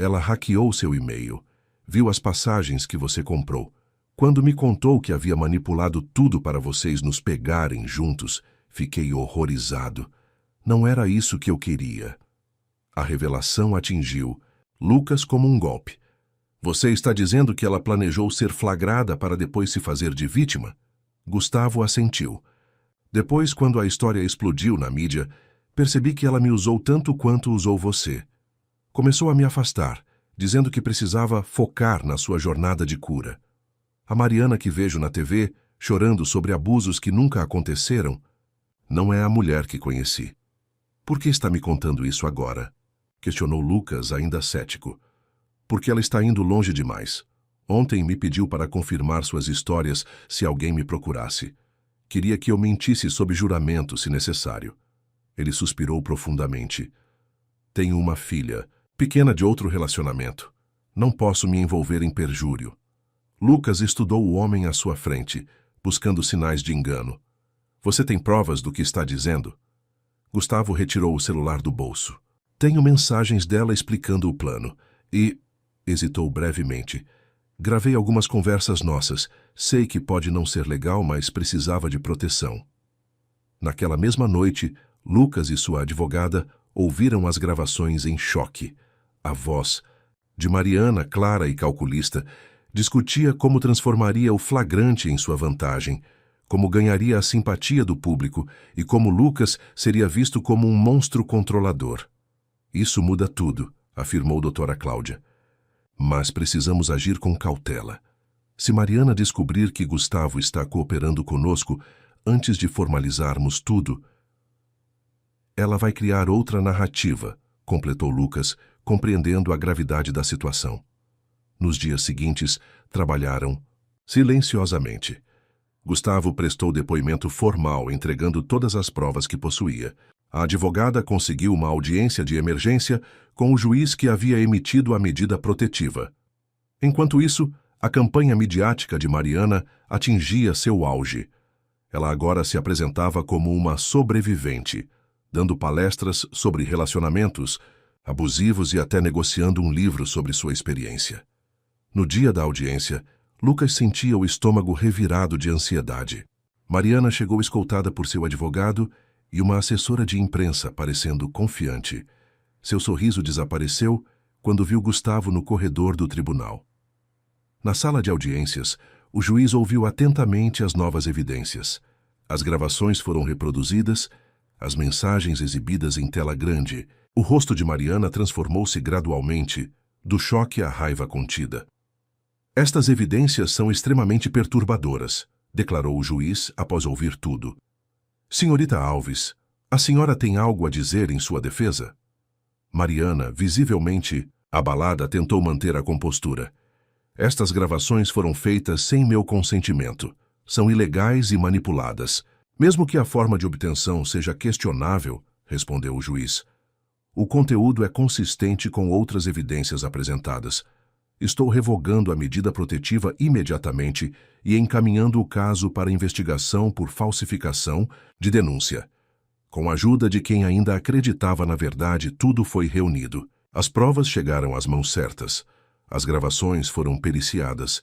Ela hackeou seu e-mail, viu as passagens que você comprou. Quando me contou que havia manipulado tudo para vocês nos pegarem juntos, fiquei horrorizado. Não era isso que eu queria. A revelação atingiu Lucas como um golpe. Você está dizendo que ela planejou ser flagrada para depois se fazer de vítima? Gustavo assentiu. Depois, quando a história explodiu na mídia, percebi que ela me usou tanto quanto usou você. Começou a me afastar, dizendo que precisava focar na sua jornada de cura. A Mariana que vejo na TV, chorando sobre abusos que nunca aconteceram, não é a mulher que conheci. Por que está me contando isso agora? Questionou Lucas, ainda cético. Porque ela está indo longe demais. Ontem me pediu para confirmar suas histórias se alguém me procurasse. Queria que eu mentisse sob juramento, se necessário. Ele suspirou profundamente. Tenho uma filha, pequena de outro relacionamento. Não posso me envolver em perjúrio. Lucas estudou o homem à sua frente, buscando sinais de engano. Você tem provas do que está dizendo? Gustavo retirou o celular do bolso. Tenho mensagens dela explicando o plano. E... hesitou brevemente. Gravei algumas conversas nossas. Sei que pode não ser legal, mas precisava de proteção. Naquela mesma noite, Lucas e sua advogada ouviram as gravações em choque. A voz de Mariana, clara e calculista, discutia como transformaria o flagrante em sua vantagem, como ganharia a simpatia do público e como Lucas seria visto como um monstro controlador. Isso muda tudo, afirmou doutora Cláudia. Mas precisamos agir com cautela. Se Mariana descobrir que Gustavo está cooperando conosco antes de formalizarmos tudo, ela vai criar outra narrativa, completou Lucas, compreendendo a gravidade da situação. Nos dias seguintes, trabalharam silenciosamente. Gustavo prestou depoimento formal, entregando todas as provas que possuía. A advogada conseguiu uma audiência de emergência com o juiz que havia emitido a medida protetiva. Enquanto isso, a campanha midiática de Mariana atingia seu auge. Ela agora se apresentava como uma sobrevivente, dando palestras sobre relacionamentos abusivos e até negociando um livro sobre sua experiência. No dia da audiência, Lucas sentia o estômago revirado de ansiedade. Mariana chegou escoltada por seu advogado e uma assessora de imprensa, parecendo confiante. Seu sorriso desapareceu quando viu Gustavo no corredor do tribunal. Na sala de audiências, o juiz ouviu atentamente as novas evidências. As gravações foram reproduzidas, as mensagens exibidas em tela grande. O rosto de Mariana transformou-se gradualmente, do choque à raiva contida. Estas evidências são extremamente perturbadoras, declarou o juiz após ouvir tudo. Senhorita Alves, a senhora tem algo a dizer em sua defesa? Mariana, visivelmente abalada, tentou manter a compostura. Estas gravações foram feitas sem meu consentimento. São ilegais e manipuladas. Mesmo que a forma de obtenção seja questionável, respondeu o juiz, o conteúdo é consistente com outras evidências apresentadas. Estou revogando a medida protetiva imediatamente e encaminhando o caso para investigação por falsificação de denúncia. Com a ajuda de quem ainda acreditava na verdade, tudo foi reunido. As provas chegaram às mãos certas. As gravações foram periciadas.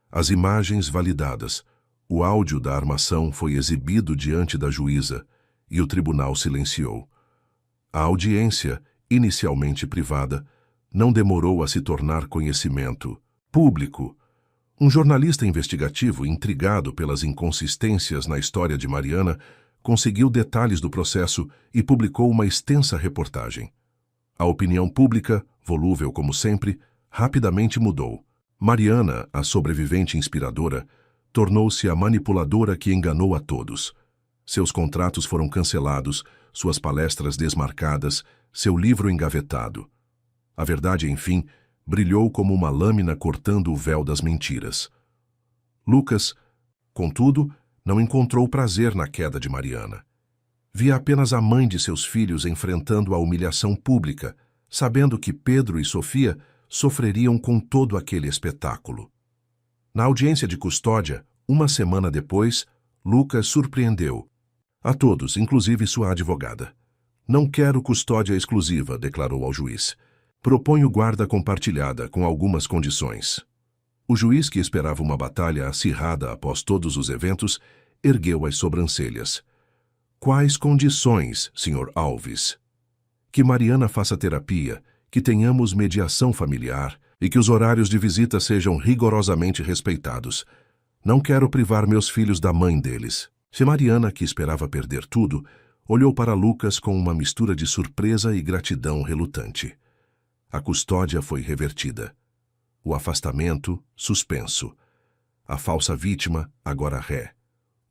As imagens validadas. O áudio da armação foi exibido diante da juíza e o tribunal silenciou. A audiência, inicialmente privada, não demorou a se tornar conhecimento público. Um jornalista investigativo, intrigado pelas inconsistências na história de Mariana, conseguiu detalhes do processo e publicou uma extensa reportagem. A opinião pública, volúvel como sempre, rapidamente mudou. Mariana, a sobrevivente inspiradora, tornou-se a manipuladora que enganou a todos. Seus contratos foram cancelados, suas palestras desmarcadas, seu livro engavetado. A verdade, enfim, brilhou como uma lâmina cortando o véu das mentiras. Lucas, contudo, não encontrou prazer na queda de Mariana. Via apenas a mãe de seus filhos enfrentando a humilhação pública, sabendo que Pedro e Sofia sofreriam com todo aquele espetáculo. Na audiência de custódia, uma semana depois, Lucas surpreendeu a todos, inclusive sua advogada. "Não quero custódia exclusiva", declarou ao juiz. "Proponho guarda compartilhada com algumas condições." O juiz, que esperava uma batalha acirrada após todos os eventos, ergueu as sobrancelhas. "Quais condições, Sr. Alves?" "Que Mariana faça terapia, que tenhamos mediação familiar e que os horários de visita sejam rigorosamente respeitados. Não quero privar meus filhos da mãe deles." Se Mariana, que esperava perder tudo, olhou para Lucas com uma mistura de surpresa e gratidão relutante. A custódia foi revertida. O afastamento, suspenso. A falsa vítima, agora ré.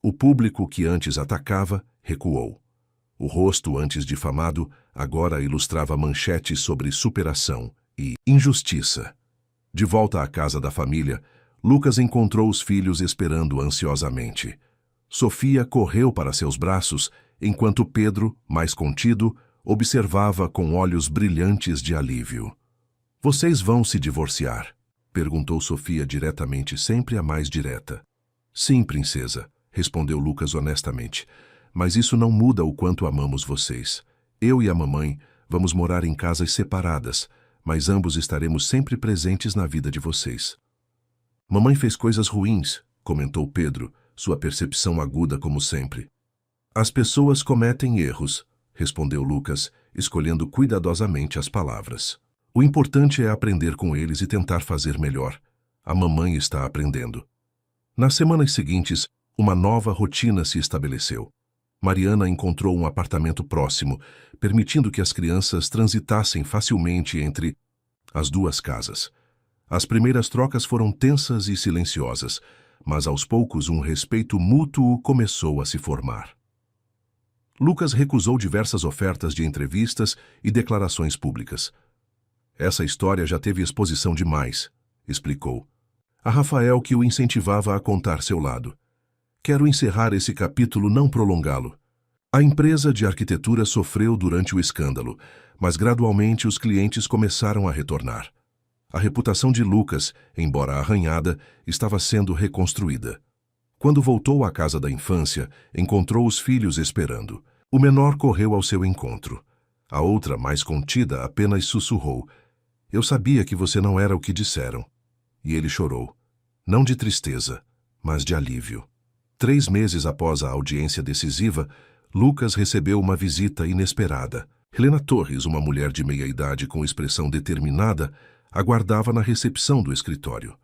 O público que antes atacava, recuou. O rosto antes difamado, agora ilustrava manchetes sobre superação e injustiça. De volta à casa da família, Lucas encontrou os filhos esperando ansiosamente. Sofia correu para seus braços, enquanto Pedro, mais contido, observava com olhos brilhantes de alívio. "Vocês vão se divorciar?" perguntou Sofia diretamente, sempre a mais direta. "Sim, princesa", respondeu Lucas honestamente. "Mas isso não muda o quanto amamos vocês. Eu e a mamãe vamos morar em casas separadas, mas ambos estaremos sempre presentes na vida de vocês." "Mamãe fez coisas ruins", comentou Pedro, sua percepção aguda como sempre. "As pessoas cometem erros", respondeu Lucas, escolhendo cuidadosamente as palavras. "O importante é aprender com eles e tentar fazer melhor. A mamãe está aprendendo." Nas semanas seguintes, uma nova rotina se estabeleceu. Mariana encontrou um apartamento próximo, permitindo que as crianças transitassem facilmente entre as duas casas. As primeiras trocas foram tensas e silenciosas, mas aos poucos um respeito mútuo começou a se formar. Lucas recusou diversas ofertas de entrevistas e declarações públicas. "Essa história já teve exposição demais", explicou. A Rafael, que o incentivava a contar seu lado. "Quero encerrar esse capítulo, não prolongá-lo." A empresa de arquitetura sofreu durante o escândalo, mas gradualmente os clientes começaram a retornar. A reputação de Lucas, embora arranhada, estava sendo reconstruída. Quando voltou à casa da infância, encontrou os filhos esperando. O menor correu ao seu encontro. A outra, mais contida, apenas sussurrou: "Eu sabia que você não era o que disseram." E ele chorou. Não de tristeza, mas de alívio. 3 meses após a audiência decisiva, Lucas recebeu uma visita inesperada. Helena Torres, uma mulher de meia-idade com expressão determinada, aguardava na recepção do escritório.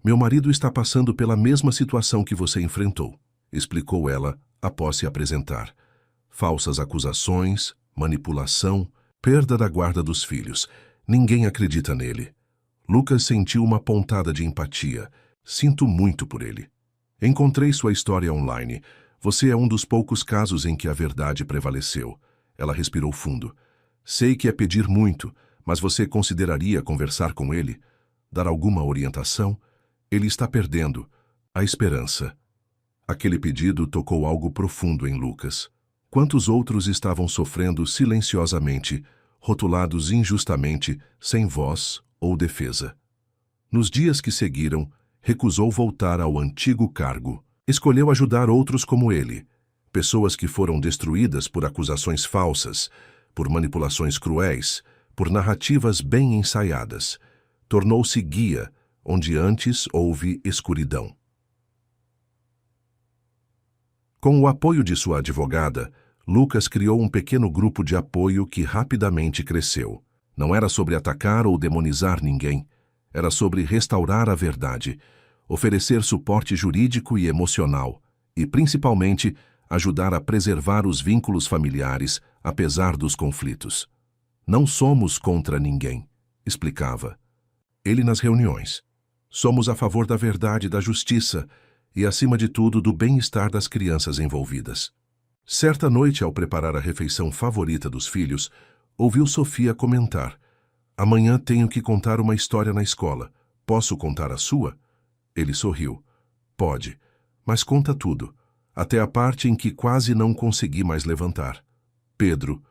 "Meu marido está passando pela mesma situação que você enfrentou", explicou ela após se apresentar. "Falsas acusações, manipulação, perda da guarda dos filhos. Ninguém acredita nele." Lucas sentiu uma pontada de empatia. "Sinto muito por ele." "Encontrei sua história online. Você é um dos poucos casos em que a verdade prevaleceu." Ela respirou fundo. "Sei que é pedir muito, mas você consideraria conversar com ele? Dar alguma orientação? Ele está perdendo a esperança." Aquele pedido tocou algo profundo em Lucas. Quantos outros estavam sofrendo silenciosamente, rotulados injustamente, sem voz ou defesa? Nos dias que seguiram, recusou voltar ao antigo cargo. Escolheu ajudar outros como ele, pessoas que foram destruídas por acusações falsas, por manipulações cruéis, por narrativas bem ensaiadas. Tornou-se guia, onde antes houve escuridão. Com o apoio de sua advogada, Lucas criou um pequeno grupo de apoio que rapidamente cresceu. Não era sobre atacar ou demonizar ninguém. Era sobre restaurar a verdade. oferecer suporte jurídico e emocional e, principalmente, ajudar a preservar os vínculos familiares, apesar dos conflitos. Não somos contra ninguém, explicava ele nas reuniões. Somos a favor da verdade e da justiça e, acima de tudo, do bem-estar das crianças envolvidas. Certa noite, ao preparar a refeição favorita dos filhos, ouviu Sofia comentar: "Amanhã tenho que contar uma história na escola. Posso contar a sua?" Ele sorriu. "Pode, mas conta tudo, até a parte em que quase não consegui mais levantar." Pedro,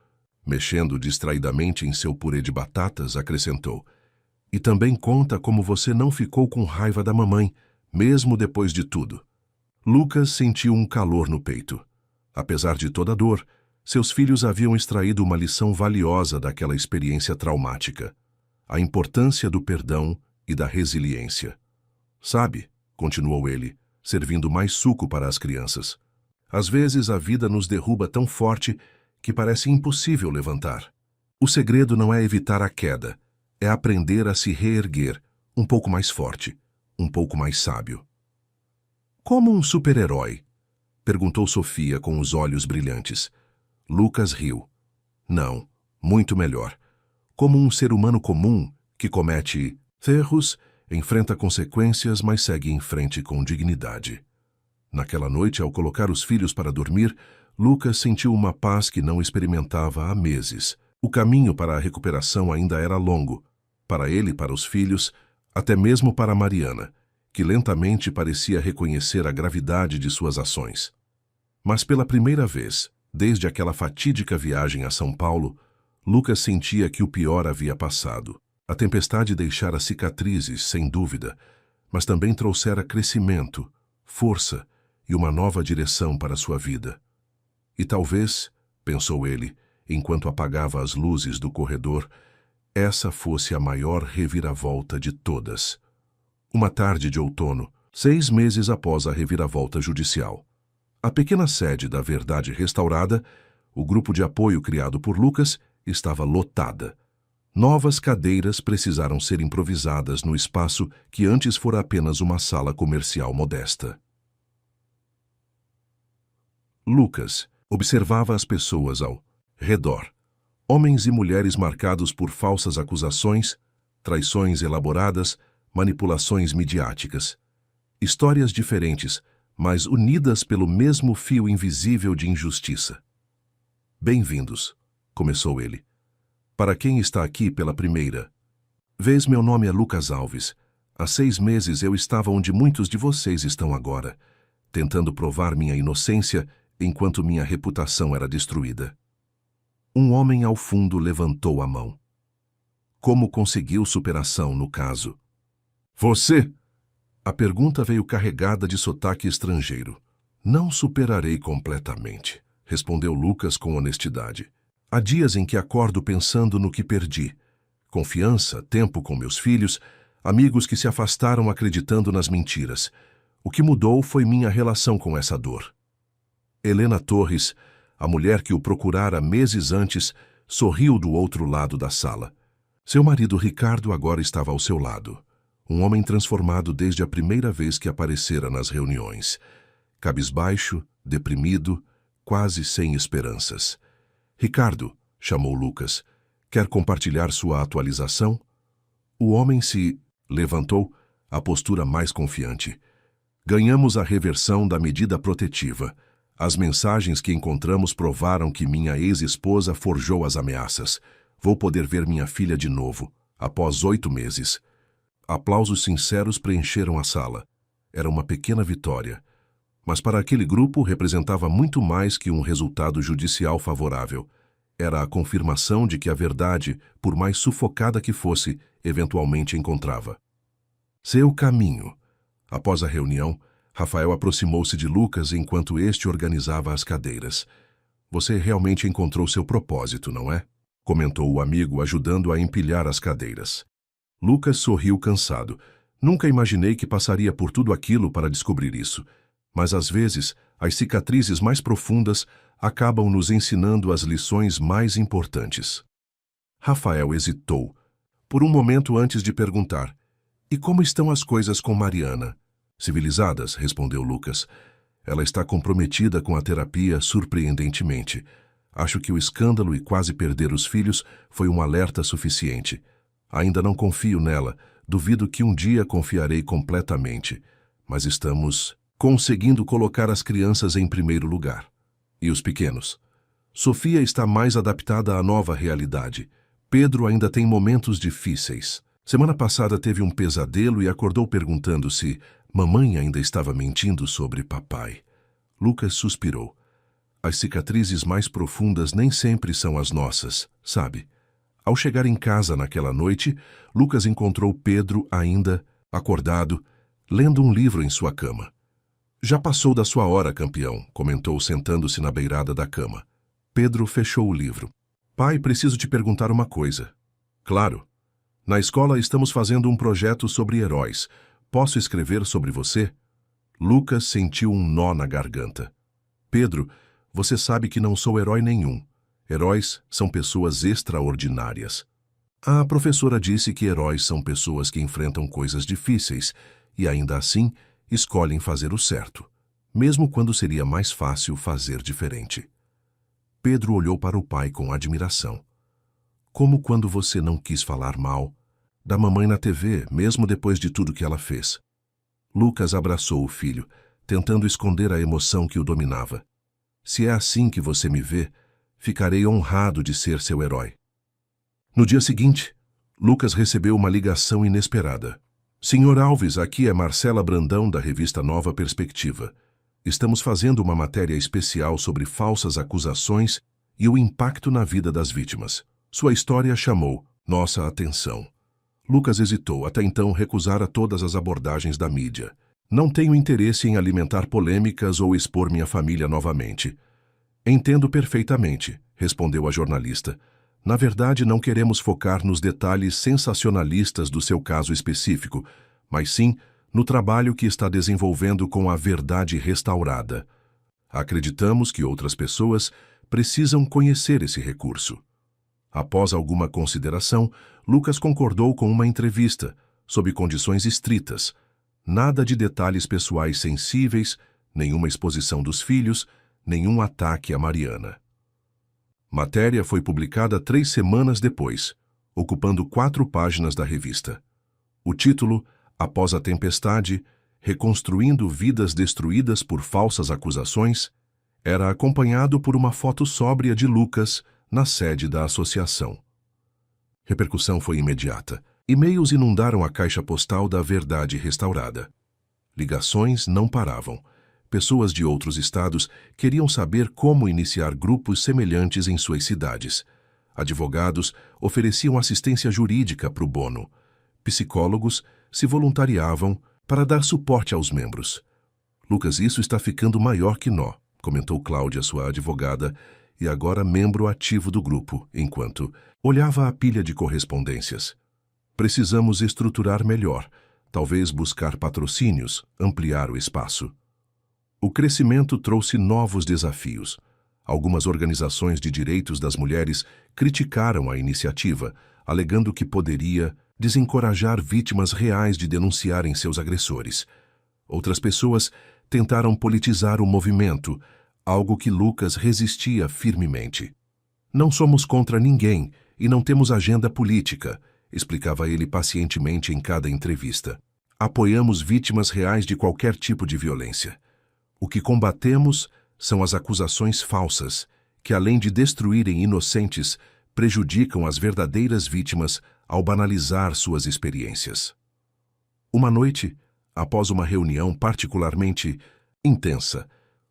mexendo distraidamente em seu purê de batatas, acrescentou: "E também conta como você não ficou com raiva da mamãe, mesmo depois de tudo." Lucas sentiu um calor no peito. Apesar de toda a dor, seus filhos haviam extraído uma lição valiosa daquela experiência traumática: a importância do perdão e da resiliência. "Sabe", continuou ele, servindo mais suco para as crianças, "às vezes a vida nos derruba tão forte que parece impossível levantar. O segredo não é evitar a queda, é aprender a se reerguer, um pouco mais forte, um pouco mais sábio." "Como um super-herói?" perguntou Sofia com os olhos brilhantes. Lucas riu. "Não, muito melhor. Como um ser humano comum que comete erros, enfrenta consequências, mas segue em frente com dignidade." Naquela noite, ao colocar os filhos para dormir, Lucas sentiu uma paz que não experimentava há meses. O caminho para a recuperação ainda era longo, para ele e para os filhos, até mesmo para Mariana, que lentamente parecia reconhecer a gravidade de suas ações. Mas pela primeira vez, desde aquela fatídica viagem a São Paulo, Lucas sentia que o pior havia passado. A tempestade deixara cicatrizes, sem dúvida, mas também trouxera crescimento, força e uma nova direção para sua vida. E talvez, pensou ele, enquanto apagava as luzes do corredor, essa fosse a maior reviravolta de todas. Uma tarde de outono, 6 meses após a reviravolta judicial. A pequena sede da Verdade Restaurada, o grupo de apoio criado por Lucas, estava lotada. Novas cadeiras precisaram ser improvisadas no espaço que antes fora apenas uma sala comercial modesta. Lucas observava as pessoas ao redor. Homens e mulheres marcados por falsas acusações, traições elaboradas, manipulações midiáticas. Histórias diferentes, mas unidas pelo mesmo fio invisível de injustiça. "Bem-vindos", começou ele. "Para quem está aqui pela primeira vez, meu nome é Lucas Alves. Há 6 meses eu estava onde muitos de vocês estão agora, tentando provar minha inocência enquanto minha reputação era destruída." Um homem ao fundo levantou a mão. "Como conseguiu superação no caso?" "Você?" A pergunta veio carregada de sotaque estrangeiro. "Não superarei completamente", respondeu Lucas com honestidade. "Há dias em que acordo pensando no que perdi. Confiança, tempo com meus filhos, amigos que se afastaram acreditando nas mentiras. O que mudou foi minha relação com essa dor." Helena Torres, a mulher que o procurara meses antes, sorriu do outro lado da sala. Seu marido Ricardo agora estava ao seu lado. Um homem transformado desde a primeira vez que aparecera nas reuniões. Cabisbaixo, deprimido, quase sem esperanças. "Ricardo", chamou Lucas, "quer compartilhar sua atualização?" O homem se levantou, a postura mais confiante. "Ganhamos a reversão da medida protetiva. As mensagens que encontramos provaram que minha ex-esposa forjou as ameaças. Vou poder ver minha filha de novo, após 8 meses. Aplausos sinceros preencheram a sala. Era uma pequena vitória. Mas para aquele grupo representava muito mais que um resultado judicial favorável. Era a confirmação de que a verdade, por mais sufocada que fosse, eventualmente encontrava seu caminho. Após a reunião, Rafael aproximou-se de Lucas enquanto este organizava as cadeiras. "Você realmente encontrou seu propósito, não é?" comentou o amigo, ajudando a empilhar as cadeiras. Lucas sorriu cansado. "Nunca imaginei que passaria por tudo aquilo para descobrir isso. Mas às vezes, as cicatrizes mais profundas acabam nos ensinando as lições mais importantes." Rafael hesitou, por um momento antes de perguntar: "E como estão as coisas com Mariana?" Civilizadas, respondeu Lucas. Ela está comprometida com a terapia surpreendentemente. Acho que o escândalo e quase perder os filhos foi um alerta suficiente. Ainda não confio nela, duvido que um dia confiarei completamente. Mas estamos conseguindo colocar as crianças em primeiro lugar. E os pequenos? Sofia está mais adaptada à nova realidade. Pedro ainda tem momentos difíceis. Semana passada teve um pesadelo e acordou perguntando se mamãe ainda estava mentindo sobre papai. Lucas suspirou. As cicatrizes mais profundas nem sempre são as nossas, sabe? Ao chegar em casa naquela noite, Lucas encontrou Pedro ainda acordado, lendo um livro em sua cama. Já passou da sua hora, campeão, comentou sentando-se na beirada da cama. Pedro fechou o livro. Pai, preciso te perguntar uma coisa. Claro. Na escola estamos fazendo um projeto sobre heróis. Posso escrever sobre você? Lucas sentiu um nó na garganta. Pedro, você sabe que não sou herói nenhum. Heróis são pessoas extraordinárias. A professora disse que heróis são pessoas que enfrentam coisas difíceis e, ainda assim, escolhem fazer o certo, mesmo quando seria mais fácil fazer diferente. Pedro olhou para o pai com admiração. Como quando você não quis falar mal da mamãe na TV, mesmo depois de tudo que ela fez. Lucas abraçou o filho, tentando esconder a emoção que o dominava. Se é assim que você me vê, ficarei honrado de ser seu herói. No dia seguinte, Lucas recebeu uma ligação inesperada. Senhor Alves, aqui é Marcela Brandão, da revista Nova Perspectiva. Estamos fazendo uma matéria especial sobre falsas acusações e o impacto na vida das vítimas. Sua história chamou nossa atenção. Lucas hesitou, até então recusara todas as abordagens da mídia. Não tenho interesse em alimentar polêmicas ou expor minha família novamente. Entendo perfeitamente, respondeu a jornalista. Na verdade, não queremos focar nos detalhes sensacionalistas do seu caso específico, mas sim no trabalho que está desenvolvendo com a verdade restaurada. Acreditamos que outras pessoas precisam conhecer esse recurso. Após alguma consideração, Lucas concordou com uma entrevista, sob condições estritas. Nada de detalhes pessoais sensíveis, nenhuma exposição dos filhos, nenhum ataque a Mariana. Matéria foi publicada 3 semanas depois, ocupando 4 páginas da revista. O título, Após a Tempestade, Reconstruindo Vidas Destruídas por Falsas Acusações, era acompanhado por uma foto sóbria de Lucas na sede da associação. Repercussão foi imediata. E-mails inundaram a caixa postal da Verdade Restaurada. Ligações não paravam. Pessoas de outros estados queriam saber como iniciar grupos semelhantes em suas cidades. Advogados ofereciam assistência jurídica pro bono. Psicólogos se voluntariavam para dar suporte aos membros. Lucas, isso está ficando maior que nó, comentou Cláudia, sua advogada, e agora membro ativo do grupo, enquanto olhava a pilha de correspondências. Precisamos estruturar melhor, talvez buscar patrocínios, ampliar o espaço. O crescimento trouxe novos desafios. Algumas organizações de direitos das mulheres criticaram a iniciativa, alegando que poderia desencorajar vítimas reais de denunciarem seus agressores. Outras pessoas tentaram politizar o movimento, algo que Lucas resistia firmemente. Não somos contra ninguém e não temos agenda política, explicava ele pacientemente em cada entrevista. Apoiamos vítimas reais de qualquer tipo de violência. O que combatemos são as acusações falsas, que além de destruírem inocentes, prejudicam as verdadeiras vítimas ao banalizar suas experiências. Uma noite, após uma reunião particularmente intensa,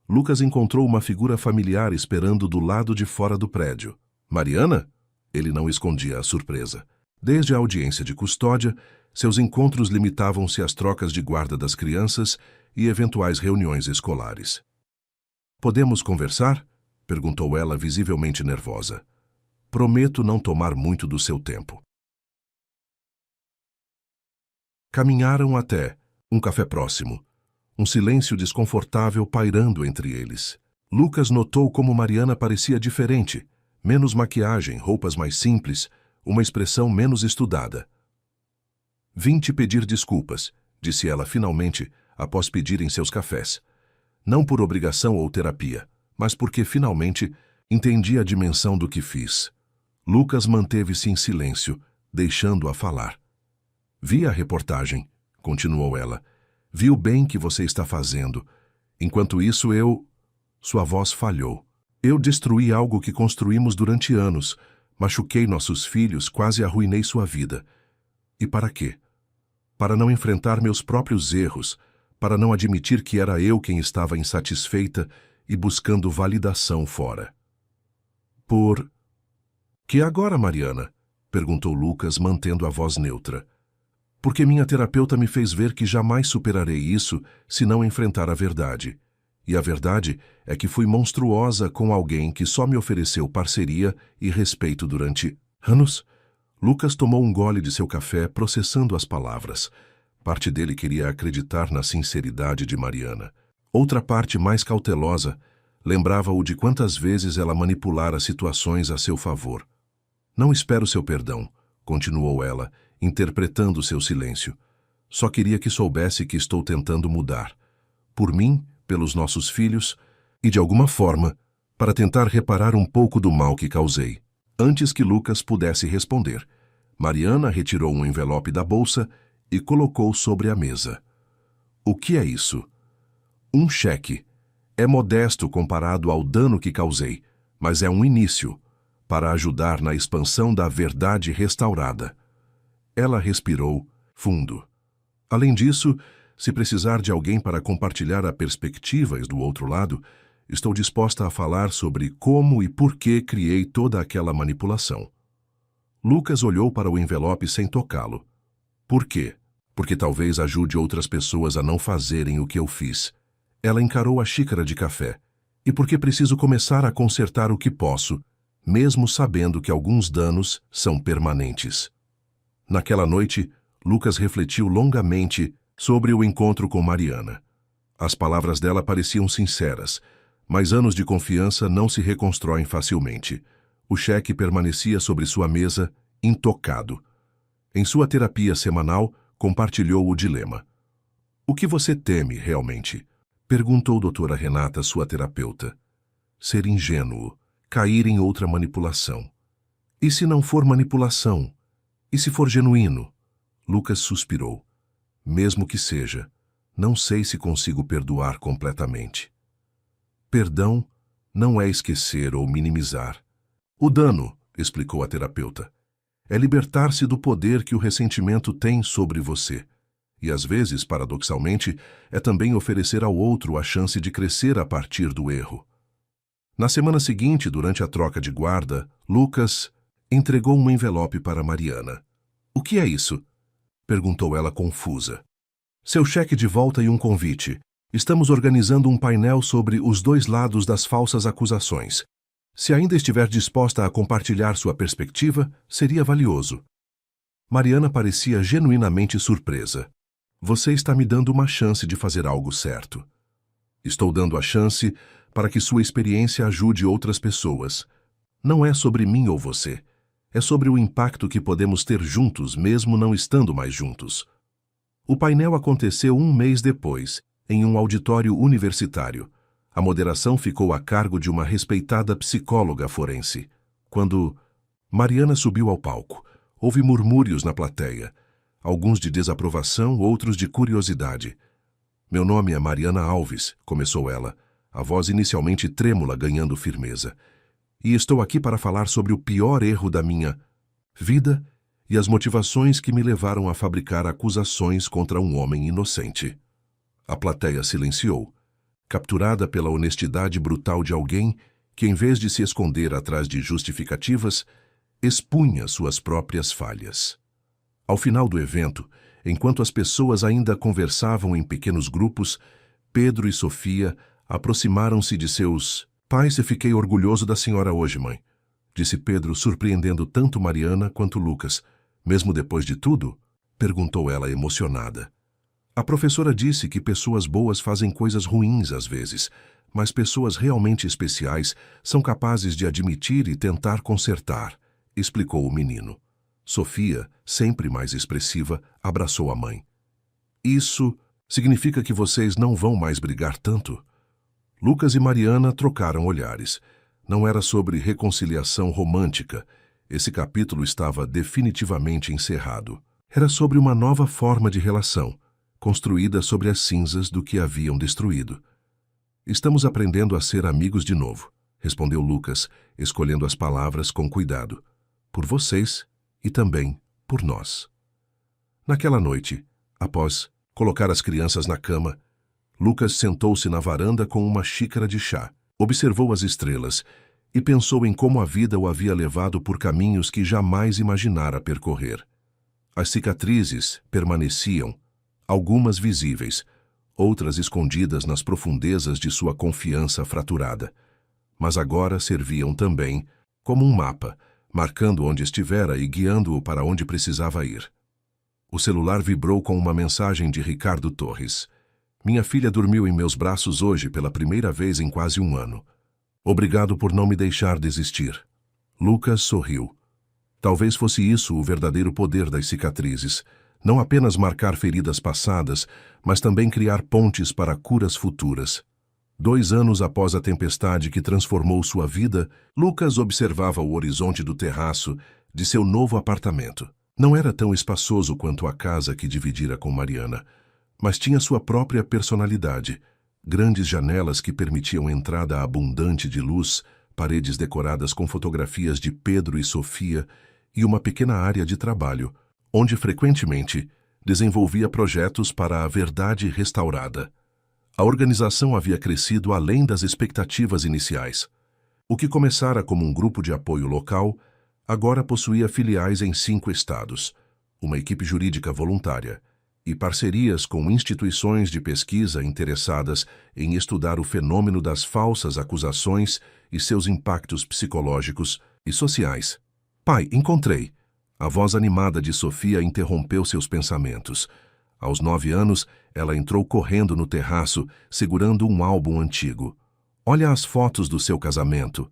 Lucas encontrou uma figura familiar esperando do lado de fora do prédio. Mariana? Ele não escondia a surpresa. Desde a audiência de custódia, seus encontros limitavam-se às trocas de guarda das crianças e eventuais reuniões escolares. Podemos conversar? Perguntou ela, visivelmente nervosa. Prometo não tomar muito do seu tempo. Caminharam até um café próximo, um silêncio desconfortável pairando entre eles. Lucas notou como Mariana parecia diferente, menos maquiagem, roupas mais simples, uma expressão menos estudada. Vim te pedir desculpas, disse ela finalmente, após pedirem seus cafés. Não por obrigação ou terapia, mas porque, finalmente, entendi a dimensão do que fiz. Lucas manteve-se em silêncio, deixando-a falar. Vi a reportagem, continuou ela. Vi o bem que você está fazendo. Enquanto isso, Sua voz falhou. Eu destruí algo que construímos durante anos. Machuquei nossos filhos, quase arruinei sua vida. E para quê? Para não enfrentar meus próprios erros, para não admitir que era eu quem estava insatisfeita e buscando validação fora. Por... Que agora, Mariana? Perguntou Lucas, mantendo a voz neutra. Porque minha terapeuta me fez ver que jamais superarei isso se não enfrentar a verdade. E a verdade é que fui monstruosa com alguém que só me ofereceu parceria e respeito durante anos. Lucas tomou um gole de seu café, processando as palavras. Parte dele queria acreditar na sinceridade de Mariana. Outra parte, mais cautelosa, lembrava-o de quantas vezes ela manipulara situações a seu favor. Não espero seu perdão, continuou ela, interpretando seu silêncio. Só queria que soubesse que estou tentando mudar. Por mim, pelos nossos filhos e, de alguma forma, para tentar reparar um pouco do mal que causei. Antes que Lucas pudesse responder, Mariana retirou um envelope da bolsa e colocou sobre a mesa. O que é isso? Um cheque. É modesto comparado ao dano que causei, mas é um início para ajudar na expansão da verdade restaurada. Ela respirou fundo. Além disso, se precisar de alguém para compartilhar a perspectiva do outro lado, estou disposta a falar sobre como e por que criei toda aquela manipulação. Lucas olhou para o envelope sem tocá-lo. Por quê? Porque talvez ajude outras pessoas a não fazerem o que eu fiz. Ela encarou a xícara de café. E porque preciso começar a consertar o que posso, mesmo sabendo que alguns danos são permanentes. Naquela noite, Lucas refletiu longamente sobre o encontro com Mariana. As palavras dela pareciam sinceras, mas anos de confiança não se reconstroem facilmente. O cheque permanecia sobre sua mesa, intocado. Em sua terapia semanal, compartilhou o dilema. O que você teme, realmente? Perguntou doutora Renata, sua terapeuta. Ser ingênuo, cair em outra manipulação. E se não for manipulação? E se for genuíno? Lucas suspirou. Mesmo que seja, não sei se consigo perdoar completamente. Perdão não é esquecer ou minimizar. O dano, explicou a terapeuta, é libertar-se do poder que o ressentimento tem sobre você. E às vezes, paradoxalmente, é também oferecer ao outro a chance de crescer a partir do erro. Na semana seguinte, durante a troca de guarda, Lucas entregou um envelope para Mariana. O que é isso? Perguntou ela confusa. Seu cheque de volta e um convite. Estamos organizando um painel sobre os dois lados das falsas acusações. Se ainda estiver disposta a compartilhar sua perspectiva, seria valioso. Mariana parecia genuinamente surpresa. Você está me dando uma chance de fazer algo certo. Estou dando a chance para que sua experiência ajude outras pessoas. Não é sobre mim ou você. É sobre o impacto que podemos ter juntos, mesmo não estando mais juntos. O painel aconteceu um mês depois, em um auditório universitário. A moderação ficou a cargo de uma respeitada psicóloga forense. Quando Mariana subiu ao palco, houve murmúrios na plateia, alguns de desaprovação, outros de curiosidade. Meu nome é Mariana Alves, começou ela, a voz inicialmente trêmula ganhando firmeza. E estou aqui para falar sobre o pior erro da minha vida e as motivações que me levaram a fabricar acusações contra um homem inocente. A plateia silenciou, capturada pela honestidade brutal de alguém que, em vez de se esconder atrás de justificativas, expunha suas próprias falhas. Ao final do evento, enquanto as pessoas ainda conversavam em pequenos grupos, Pedro e Sofia aproximaram-se de seus pais. E fiquei orgulhoso da senhora hoje, mãe, disse Pedro, surpreendendo tanto Mariana quanto Lucas. Mesmo depois de tudo? Perguntou ela emocionada. A professora disse que pessoas boas fazem coisas ruins às vezes, mas pessoas realmente especiais são capazes de admitir e tentar consertar, explicou o menino. Sofia, sempre mais expressiva, abraçou a mãe. Isso Significa que vocês não vão mais brigar tanto? Lucas e Mariana trocaram olhares. Não era sobre reconciliação romântica. Esse capítulo estava definitivamente encerrado. Era sobre uma nova forma de relação, construída sobre as cinzas do que haviam destruído. Estamos aprendendo a ser amigos de novo, respondeu Lucas, escolhendo as palavras com cuidado. Por vocês e também por nós. Naquela noite, após colocar as crianças na cama, Lucas sentou-se na varanda com uma xícara de chá, observou as estrelas e pensou em como a vida o havia levado por caminhos que jamais imaginara percorrer. As cicatrizes permaneciam, algumas visíveis, outras escondidas nas profundezas de sua confiança fraturada. Mas agora serviam também como um mapa, marcando onde estivera e guiando-o para onde precisava ir. O celular vibrou com uma mensagem de Ricardo Torres. Minha filha dormiu em meus braços hoje pela primeira vez em quase um ano. Obrigado por não me deixar desistir. Lucas sorriu. Talvez fosse isso o verdadeiro poder das cicatrizes. Não apenas marcar feridas passadas, mas também criar pontes para curas futuras. 2 anos após a tempestade que transformou sua vida, Lucas observava o horizonte do terraço de seu novo apartamento. Não era tão espaçoso quanto a casa que dividira com Mariana, mas tinha sua própria personalidade. Grandes janelas que permitiam entrada abundante de luz, paredes decoradas com fotografias de Pedro e Sofia e uma pequena área de trabalho, onde frequentemente desenvolvia projetos para a Verdade Restaurada. A organização havia crescido além das expectativas iniciais. O que começara como um grupo de apoio local, agora possuía filiais em 5 estados, uma equipe jurídica voluntária e parcerias com instituições de pesquisa interessadas em estudar o fenômeno das falsas acusações e seus impactos psicológicos e sociais. Pai, encontrei. A voz animada de Sofia interrompeu seus pensamentos. Aos 9 anos, ela entrou correndo no terraço, segurando um álbum antigo. Olha as fotos do seu casamento.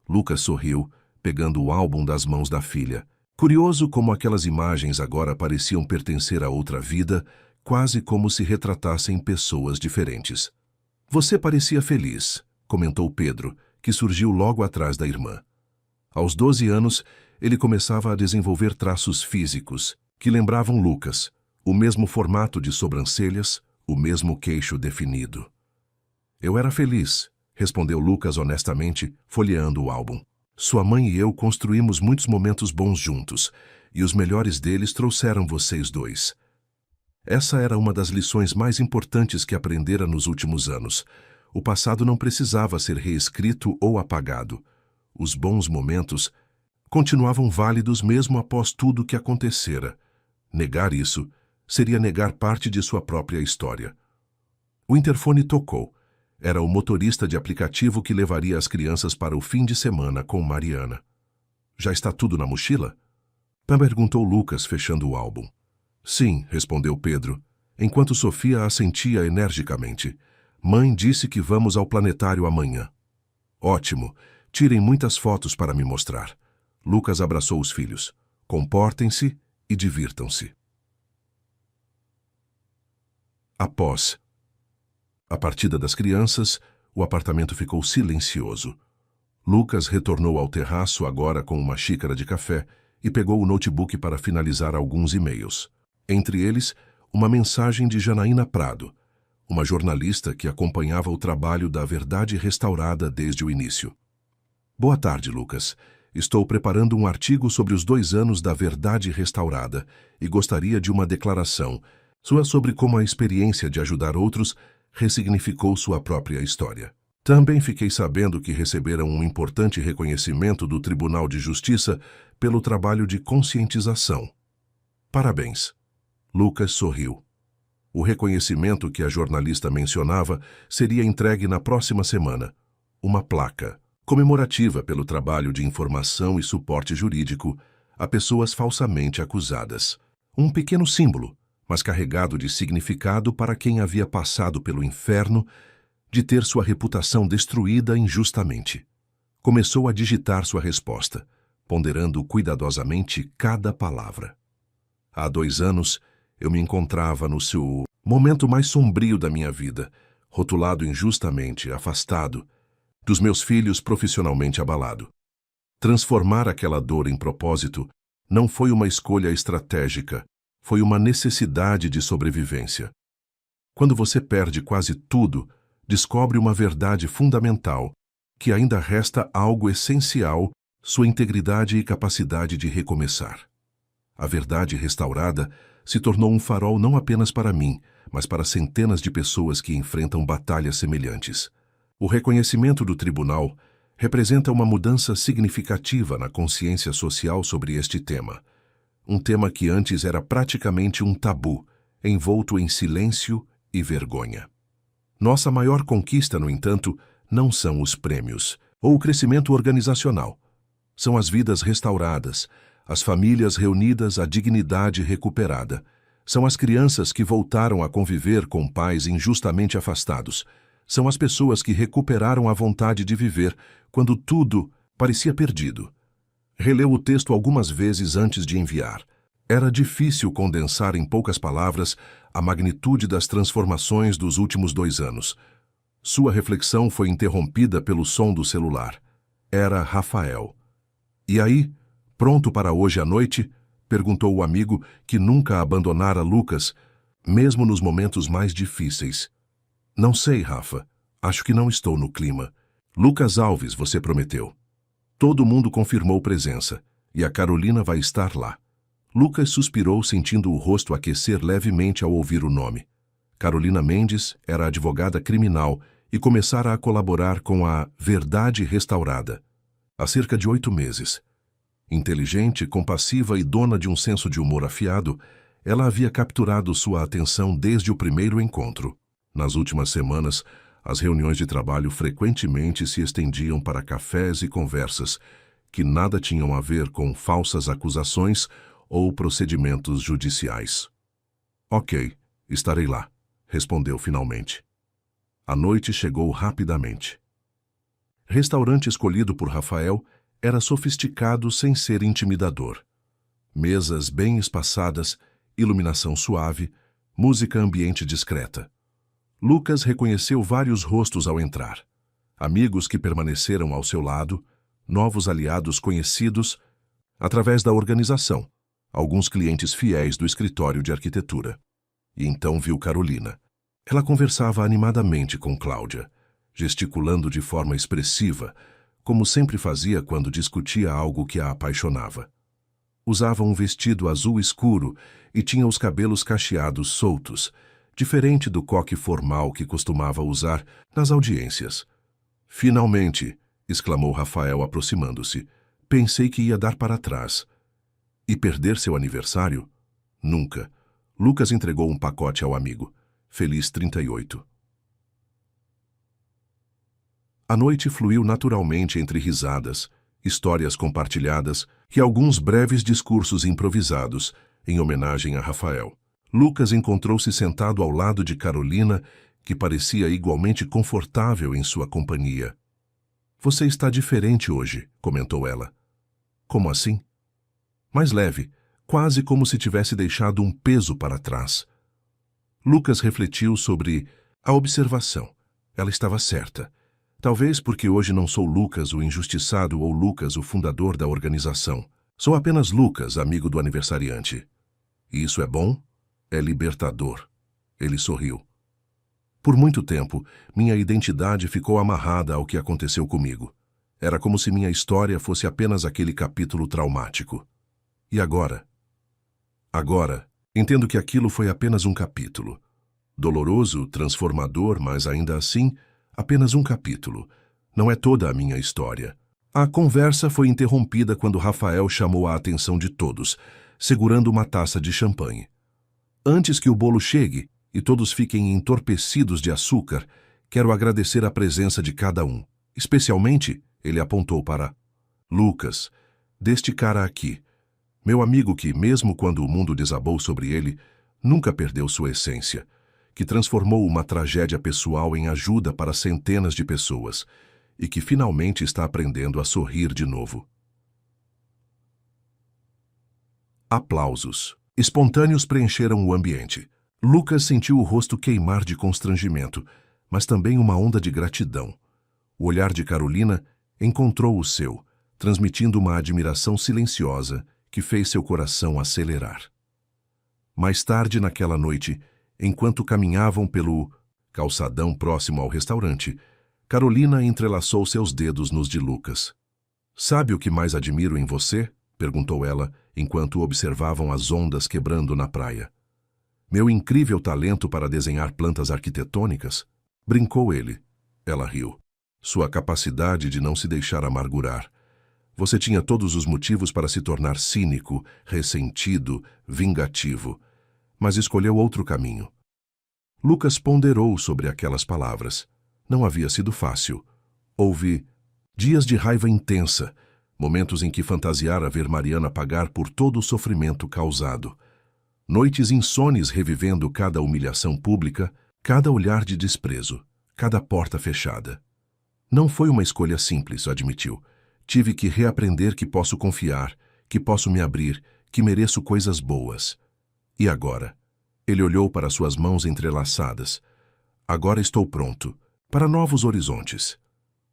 Lucas sorriu, pegando o álbum das mãos da filha. Curioso como aquelas imagens agora pareciam pertencer a outra vida, quase como se retratassem pessoas diferentes. Você parecia feliz, comentou Pedro, que surgiu logo atrás da irmã. Aos 12 anos, ele começava a desenvolver traços físicos, que lembravam Lucas, o mesmo formato de sobrancelhas, o mesmo queixo definido. Eu era feliz, respondeu Lucas honestamente, folheando o álbum. Sua mãe e eu construímos muitos momentos bons juntos, e os melhores deles trouxeram vocês dois. Essa era uma das lições mais importantes que aprendera nos últimos anos. O passado não precisava ser reescrito ou apagado. Os bons momentos continuavam válidos mesmo após tudo o que acontecera. Negar isso seria negar parte de sua própria história. O interfone tocou. Era o motorista de aplicativo que levaria as crianças para o fim de semana com Mariana. Já está tudo na mochila? Perguntou Lucas, fechando o álbum. Sim, respondeu Pedro, enquanto Sofia assentia energicamente. Mãe disse que vamos ao planetário amanhã. Ótimo. Tirem muitas fotos para me mostrar. Lucas abraçou os filhos. Comportem-se e divirtam-se. Após a partida das crianças, o apartamento ficou silencioso. Lucas retornou ao terraço agora com uma xícara de café e pegou o notebook para finalizar alguns e-mails. Entre eles, uma mensagem de Janaína Prado, uma jornalista que acompanhava o trabalho da Verdade Restaurada desde o início. Boa tarde, Lucas. Estou preparando um artigo sobre os 2 anos da Verdade Restaurada e gostaria de uma declaração sua sobre como a experiência de ajudar outros ressignificou sua própria história. Também fiquei sabendo que receberam um importante reconhecimento do Tribunal de Justiça pelo trabalho de conscientização. Parabéns. Lucas sorriu. O reconhecimento que a jornalista mencionava seria entregue na próxima semana. Uma placa comemorativa pelo trabalho de informação e suporte jurídico a pessoas falsamente acusadas. Um pequeno símbolo, mas carregado de significado para quem havia passado pelo inferno de ter sua reputação destruída injustamente. Começou a digitar sua resposta, ponderando cuidadosamente cada palavra. Há 2 anos, eu me encontrava no seu Momento mais sombrio da minha vida, rotulado injustamente, afastado, dos meus filhos profissionalmente abalado. Transformar aquela dor em propósito não foi uma escolha estratégica, foi uma necessidade de sobrevivência. Quando você perde quase tudo, descobre uma verdade fundamental, que ainda resta algo essencial, sua integridade e capacidade de recomeçar. A verdade restaurada se tornou um farol não apenas para mim, mas para centenas de pessoas que enfrentam batalhas semelhantes. O reconhecimento do tribunal representa uma mudança significativa na consciência social sobre este tema. Um tema que antes era praticamente um tabu, envolto em silêncio e vergonha. Nossa maior conquista, no entanto, não são os prêmios ou o crescimento organizacional. São as vidas restauradas, as famílias reunidas, a dignidade recuperada. São as crianças que voltaram a conviver com pais injustamente afastados. São as pessoas que recuperaram a vontade de viver quando tudo parecia perdido. Releu o texto algumas vezes antes de enviar. Era difícil condensar em poucas palavras a magnitude das transformações dos últimos 2 anos. Sua reflexão foi interrompida pelo som do celular. Era Rafael. "E aí, pronto para hoje à noite?" perguntou o amigo que nunca abandonara Lucas, mesmo nos momentos mais difíceis. "Não sei, Rafa. Acho que não estou no clima. Lucas Alves, você prometeu." Todo mundo confirmou presença, e a Carolina vai estar lá. Lucas suspirou, sentindo o rosto aquecer levemente ao ouvir o nome. Carolina Mendes era advogada criminal e começara a colaborar com a Verdade Restaurada há cerca de 8 meses. Inteligente, compassiva e dona de um senso de humor afiado, ela havia capturado sua atenção desde o primeiro encontro. Nas últimas semanas, as reuniões de trabalho frequentemente se estendiam para cafés e conversas que nada tinham a ver com falsas acusações ou procedimentos judiciais. "Ok, estarei lá", respondeu finalmente. A noite chegou rapidamente. Restaurante escolhido por Rafael era sofisticado sem ser intimidador. Mesas bem espaçadas, iluminação suave, música ambiente discreta. Lucas reconheceu vários rostos ao entrar. Amigos que permaneceram ao seu lado, novos aliados conhecidos através da organização, alguns clientes fiéis do escritório de arquitetura. E então viu Carolina. Ela conversava animadamente com Cláudia, gesticulando de forma expressiva, como sempre fazia quando discutia algo que a apaixonava. Usava um vestido azul escuro e tinha os cabelos cacheados soltos, diferente do coque formal que costumava usar nas audiências. "Finalmente!" exclamou Rafael, aproximando-se. "Pensei que ia dar para trás." "E perder seu aniversário?" "Nunca." Lucas entregou um pacote ao amigo. "Feliz 38." A noite fluiu naturalmente entre risadas, histórias compartilhadas e alguns breves discursos improvisados, em homenagem a Rafael. Lucas encontrou-se sentado ao lado de Carolina, que parecia igualmente confortável em sua companhia. "Você está diferente hoje", comentou ela. "Como assim?" "Mais leve, quase como se tivesse deixado um peso para trás." Lucas refletiu sobre a observação. Ela estava certa. Talvez porque hoje não sou Lucas, o injustiçado, ou Lucas, o fundador da organização. Sou apenas Lucas, amigo do aniversariante. E isso é bom? É libertador. Ele sorriu. Por muito tempo, minha identidade ficou amarrada ao que aconteceu comigo. Era como se minha história fosse apenas aquele capítulo traumático. E agora? Agora, entendo que aquilo foi apenas um capítulo. Doloroso, transformador, mas ainda assim, apenas um capítulo. Não é toda a minha história. A conversa foi interrompida quando Rafael chamou a atenção de todos, segurando uma taça de champanhe. "Antes que o bolo chegue e todos fiquem entorpecidos de açúcar, quero agradecer a presença de cada um. Especialmente", ele apontou para Lucas, "deste cara aqui. Meu amigo que, mesmo quando o mundo desabou sobre ele, nunca perdeu sua essência, que transformou uma tragédia pessoal em ajuda para centenas de pessoas e que finalmente está aprendendo a sorrir de novo." Aplausos espontâneos preencheram o ambiente. Lucas sentiu o rosto queimar de constrangimento, mas também uma onda de gratidão. O olhar de Carolina encontrou o seu, transmitindo uma admiração silenciosa que fez seu coração acelerar. Mais tarde naquela noite, enquanto caminhavam pelo calçadão próximo ao restaurante, Carolina entrelaçou seus dedos nos de Lucas. "Sabe o que mais admiro em você?" perguntou ela, enquanto observavam as ondas quebrando na praia. "Meu incrível talento para desenhar plantas arquitetônicas?" brincou ele. Ela riu. "Sua capacidade de não se deixar amargurar. Você tinha todos os motivos para se tornar cínico, ressentido, vingativo, mas escolheu outro caminho." Lucas ponderou sobre aquelas palavras. Não havia sido fácil. Houve dias de raiva intensa, momentos em que fantasiara ver Mariana pagar por todo o sofrimento causado. Noites insones revivendo cada humilhação pública, cada olhar de desprezo, cada porta fechada. "Não foi uma escolha simples", admitiu. "Tive que reaprender que posso confiar, que posso me abrir, que mereço coisas boas." "E agora?" Ele olhou para suas mãos entrelaçadas. "Agora estou pronto para novos horizontes."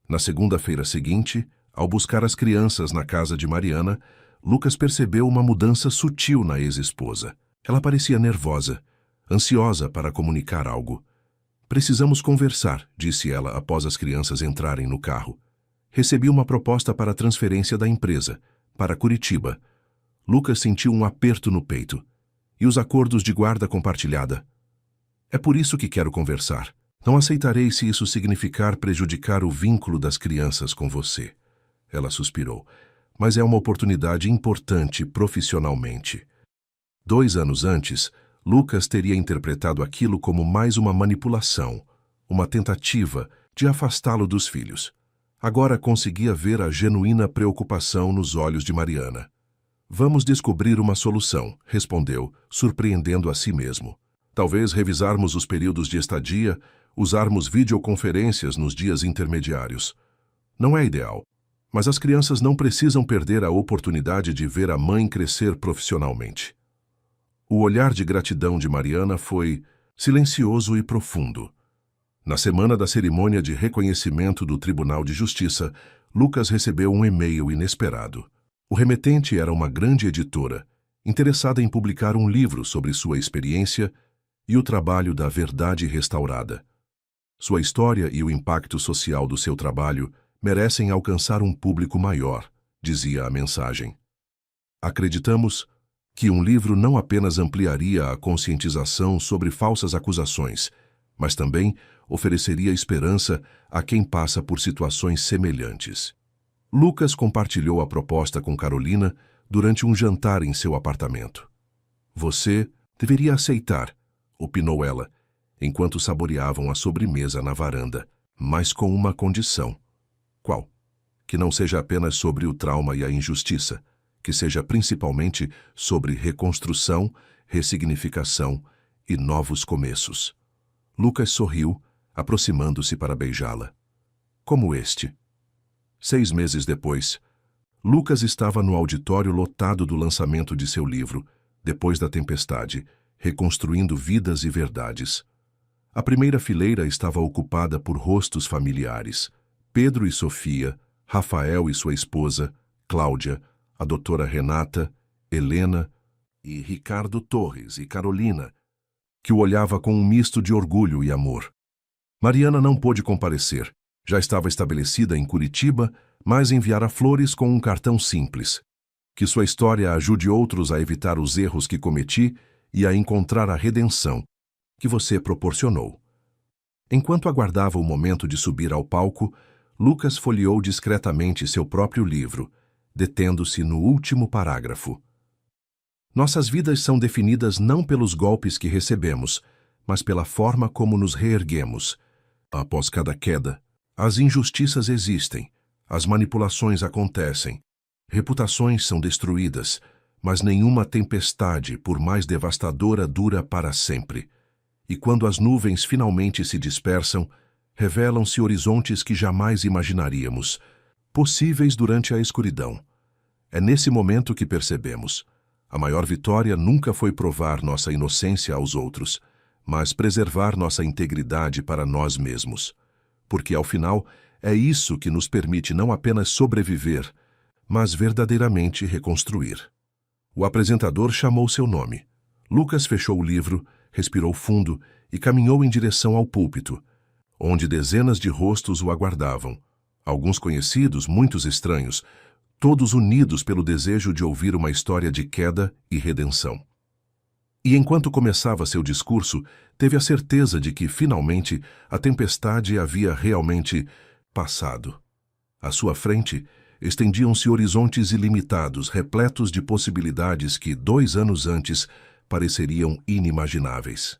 Na segunda-feira seguinte, ao buscar as crianças na casa de Mariana, Lucas percebeu uma mudança sutil na ex-esposa. Ela parecia nervosa, ansiosa para comunicar algo. "Precisamos conversar", disse ela após as crianças entrarem no carro. "Recebi uma proposta para transferência da empresa, para Curitiba." Lucas sentiu um aperto no peito. "E os acordos de guarda compartilhada?" "É por isso que quero conversar. Não aceitarei se isso significar prejudicar o vínculo das crianças com você." Ela suspirou. "Mas é uma oportunidade importante profissionalmente." 2 anos antes, Lucas teria interpretado aquilo como mais uma manipulação, uma tentativa de afastá-lo dos filhos. Agora conseguia ver a genuína preocupação nos olhos de Mariana. "Vamos descobrir uma solução", respondeu, surpreendendo a si mesmo. "Talvez revisarmos os períodos de estadia, usarmos videoconferências nos dias intermediários. Não é ideal, mas as crianças não precisam perder a oportunidade de ver a mãe crescer profissionalmente." O olhar de gratidão de Mariana foi silencioso e profundo. Na semana da cerimônia de reconhecimento do Tribunal de Justiça, Lucas recebeu um e-mail inesperado. O remetente era uma grande editora, interessada em publicar um livro sobre sua experiência e o trabalho da Verdade Restaurada. Sua história e o impacto social do seu trabalho merecem alcançar um público maior, dizia a mensagem. Acreditamos que um livro não apenas ampliaria a conscientização sobre falsas acusações, mas também ofereceria esperança a quem passa por situações semelhantes. Lucas compartilhou a proposta com Carolina durante um jantar em seu apartamento. "Você deveria aceitar", opinou ela, enquanto saboreavam a sobremesa na varanda, mas com uma condição. "Qual?" "Que não seja apenas sobre o trauma e a injustiça, que seja principalmente sobre reconstrução, ressignificação e novos começos." Lucas sorriu, aproximando-se para beijá-la. "Como este." 6 meses depois, Lucas estava no auditório lotado do lançamento de seu livro, Depois da Tempestade, Reconstruindo Vidas e Verdades. A primeira fileira estava ocupada por rostos familiares: Pedro e Sofia, Rafael e sua esposa, Cláudia, a doutora Renata, Helena e Ricardo Torres e Carolina, que o olhava com um misto de orgulho e amor. Mariana não pôde comparecer. Já estava estabelecida em Curitiba, mas enviara flores com um cartão simples. "Que sua história ajude outros a evitar os erros que cometi e a encontrar a redenção que você proporcionou." Enquanto aguardava o momento de subir ao palco, Lucas folheou discretamente seu próprio livro, detendo-se no último parágrafo. "Nossas vidas são definidas não pelos golpes que recebemos, mas pela forma como nos reerguemos. Após cada queda, as injustiças existem, as manipulações acontecem, reputações são destruídas, mas nenhuma tempestade, por mais devastadora, dura para sempre. E quando as nuvens finalmente se dispersam, revelam-se horizontes que jamais imaginaríamos, possíveis durante a escuridão. É nesse momento que percebemos: a maior vitória nunca foi provar nossa inocência aos outros, mas preservar nossa integridade para nós mesmos. Porque, ao final, é isso que nos permite não apenas sobreviver, mas verdadeiramente reconstruir. O apresentador chamou seu nome. Lucas fechou o livro, respirou fundo e caminhou em direção ao púlpito, onde dezenas de rostos o aguardavam. Alguns conhecidos, muitos estranhos, todos unidos pelo desejo de ouvir uma história de queda e redenção. E enquanto começava seu discurso, teve a certeza de que, finalmente, a tempestade havia realmente passado. À sua frente, estendiam-se horizontes ilimitados, repletos de possibilidades que, 2 anos antes, pareceriam inimagináveis.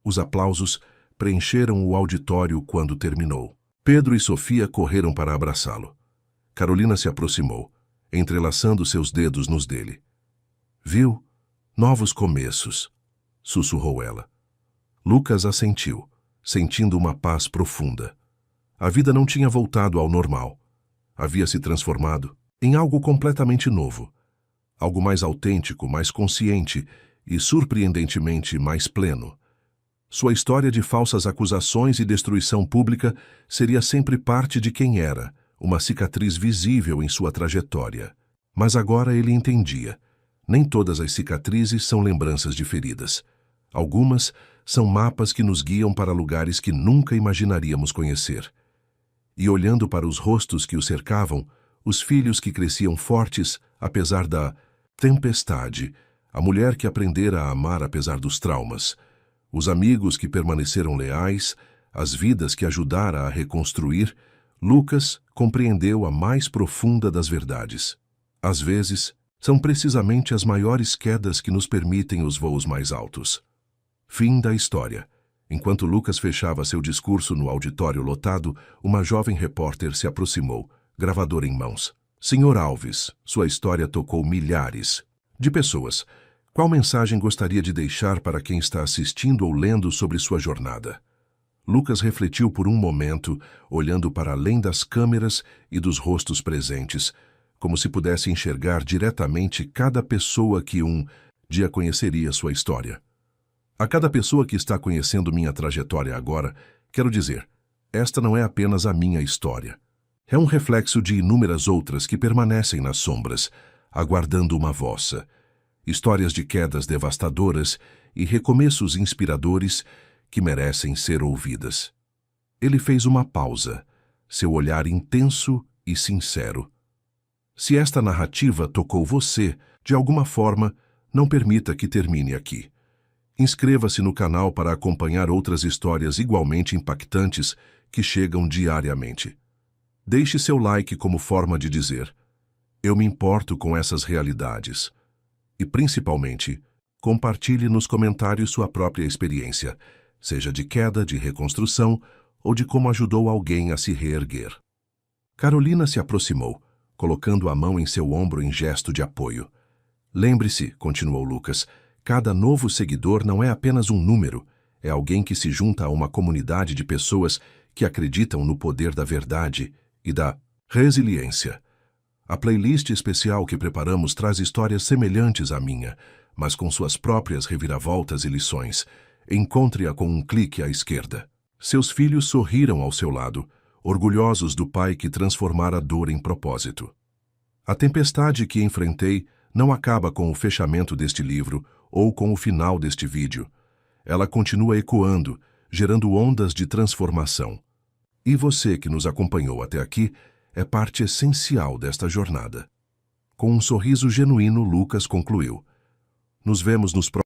Os aplausos preencheram o auditório quando terminou. Pedro e Sofia correram para abraçá-lo. Carolina se aproximou, entrelaçando seus dedos nos dele. Viu? Novos começos, sussurrou ela. Lucas assentiu, sentindo uma paz profunda. A vida não tinha voltado ao normal. Havia se transformado em algo completamente novo. Algo mais autêntico, mais consciente e, surpreendentemente, mais pleno. Sua história de falsas acusações e destruição pública seria sempre parte de quem era, uma cicatriz visível em sua trajetória. Mas agora ele entendia. Nem todas as cicatrizes são lembranças de feridas. Algumas são mapas que nos guiam para lugares que nunca imaginaríamos conhecer. E olhando para os rostos que o cercavam, os filhos que cresciam fortes, apesar da tempestade, a mulher que aprendera a amar apesar dos traumas, os amigos que permaneceram leais, as vidas que ajudara a reconstruir, Lucas compreendeu a mais profunda das verdades. Às vezes, são precisamente as maiores quedas que nos permitem os voos mais altos. Fim da história. Enquanto Lucas fechava seu discurso no auditório lotado, uma jovem repórter se aproximou, gravador em mãos. Senhor Alves, sua história tocou milhares de pessoas. Qual mensagem gostaria de deixar para quem está assistindo ou lendo sobre sua jornada? Lucas refletiu por um momento, olhando para além das câmeras e dos rostos presentes, como se pudesse enxergar diretamente cada pessoa que um dia conheceria sua história. A cada pessoa que está conhecendo minha trajetória agora, quero dizer, esta não é apenas a minha história. É um reflexo de inúmeras outras que permanecem nas sombras, aguardando uma vossa. Histórias de quedas devastadoras e recomeços inspiradores que merecem ser ouvidas. Ele fez uma pausa, seu olhar intenso e sincero. Se esta narrativa tocou você, de alguma forma, não permita que termine aqui. Inscreva-se no canal para acompanhar outras histórias igualmente impactantes que chegam diariamente. Deixe seu like como forma de dizer: eu me importo com essas realidades. E, principalmente, compartilhe nos comentários sua própria experiência, seja de queda, de reconstrução ou de como ajudou alguém a se reerguer. Carolina se aproximou, colocando a mão em seu ombro em gesto de apoio. Lembre-se, continuou Lucas, cada novo seguidor não é apenas um número, é alguém que se junta a uma comunidade de pessoas que acreditam no poder da verdade e da resiliência. A playlist especial que preparamos traz histórias semelhantes à minha, mas com suas próprias reviravoltas e lições. Encontre-a com um clique à esquerda. Seus filhos sorriram ao seu lado, orgulhosos do pai que transformara a dor em propósito. A tempestade que enfrentei não acaba com o fechamento deste livro ou com o final deste vídeo. Ela continua ecoando, gerando ondas de transformação. E você que nos acompanhou até aqui é parte essencial desta jornada. Com um sorriso genuíno, Lucas concluiu: nos vemos nos próximos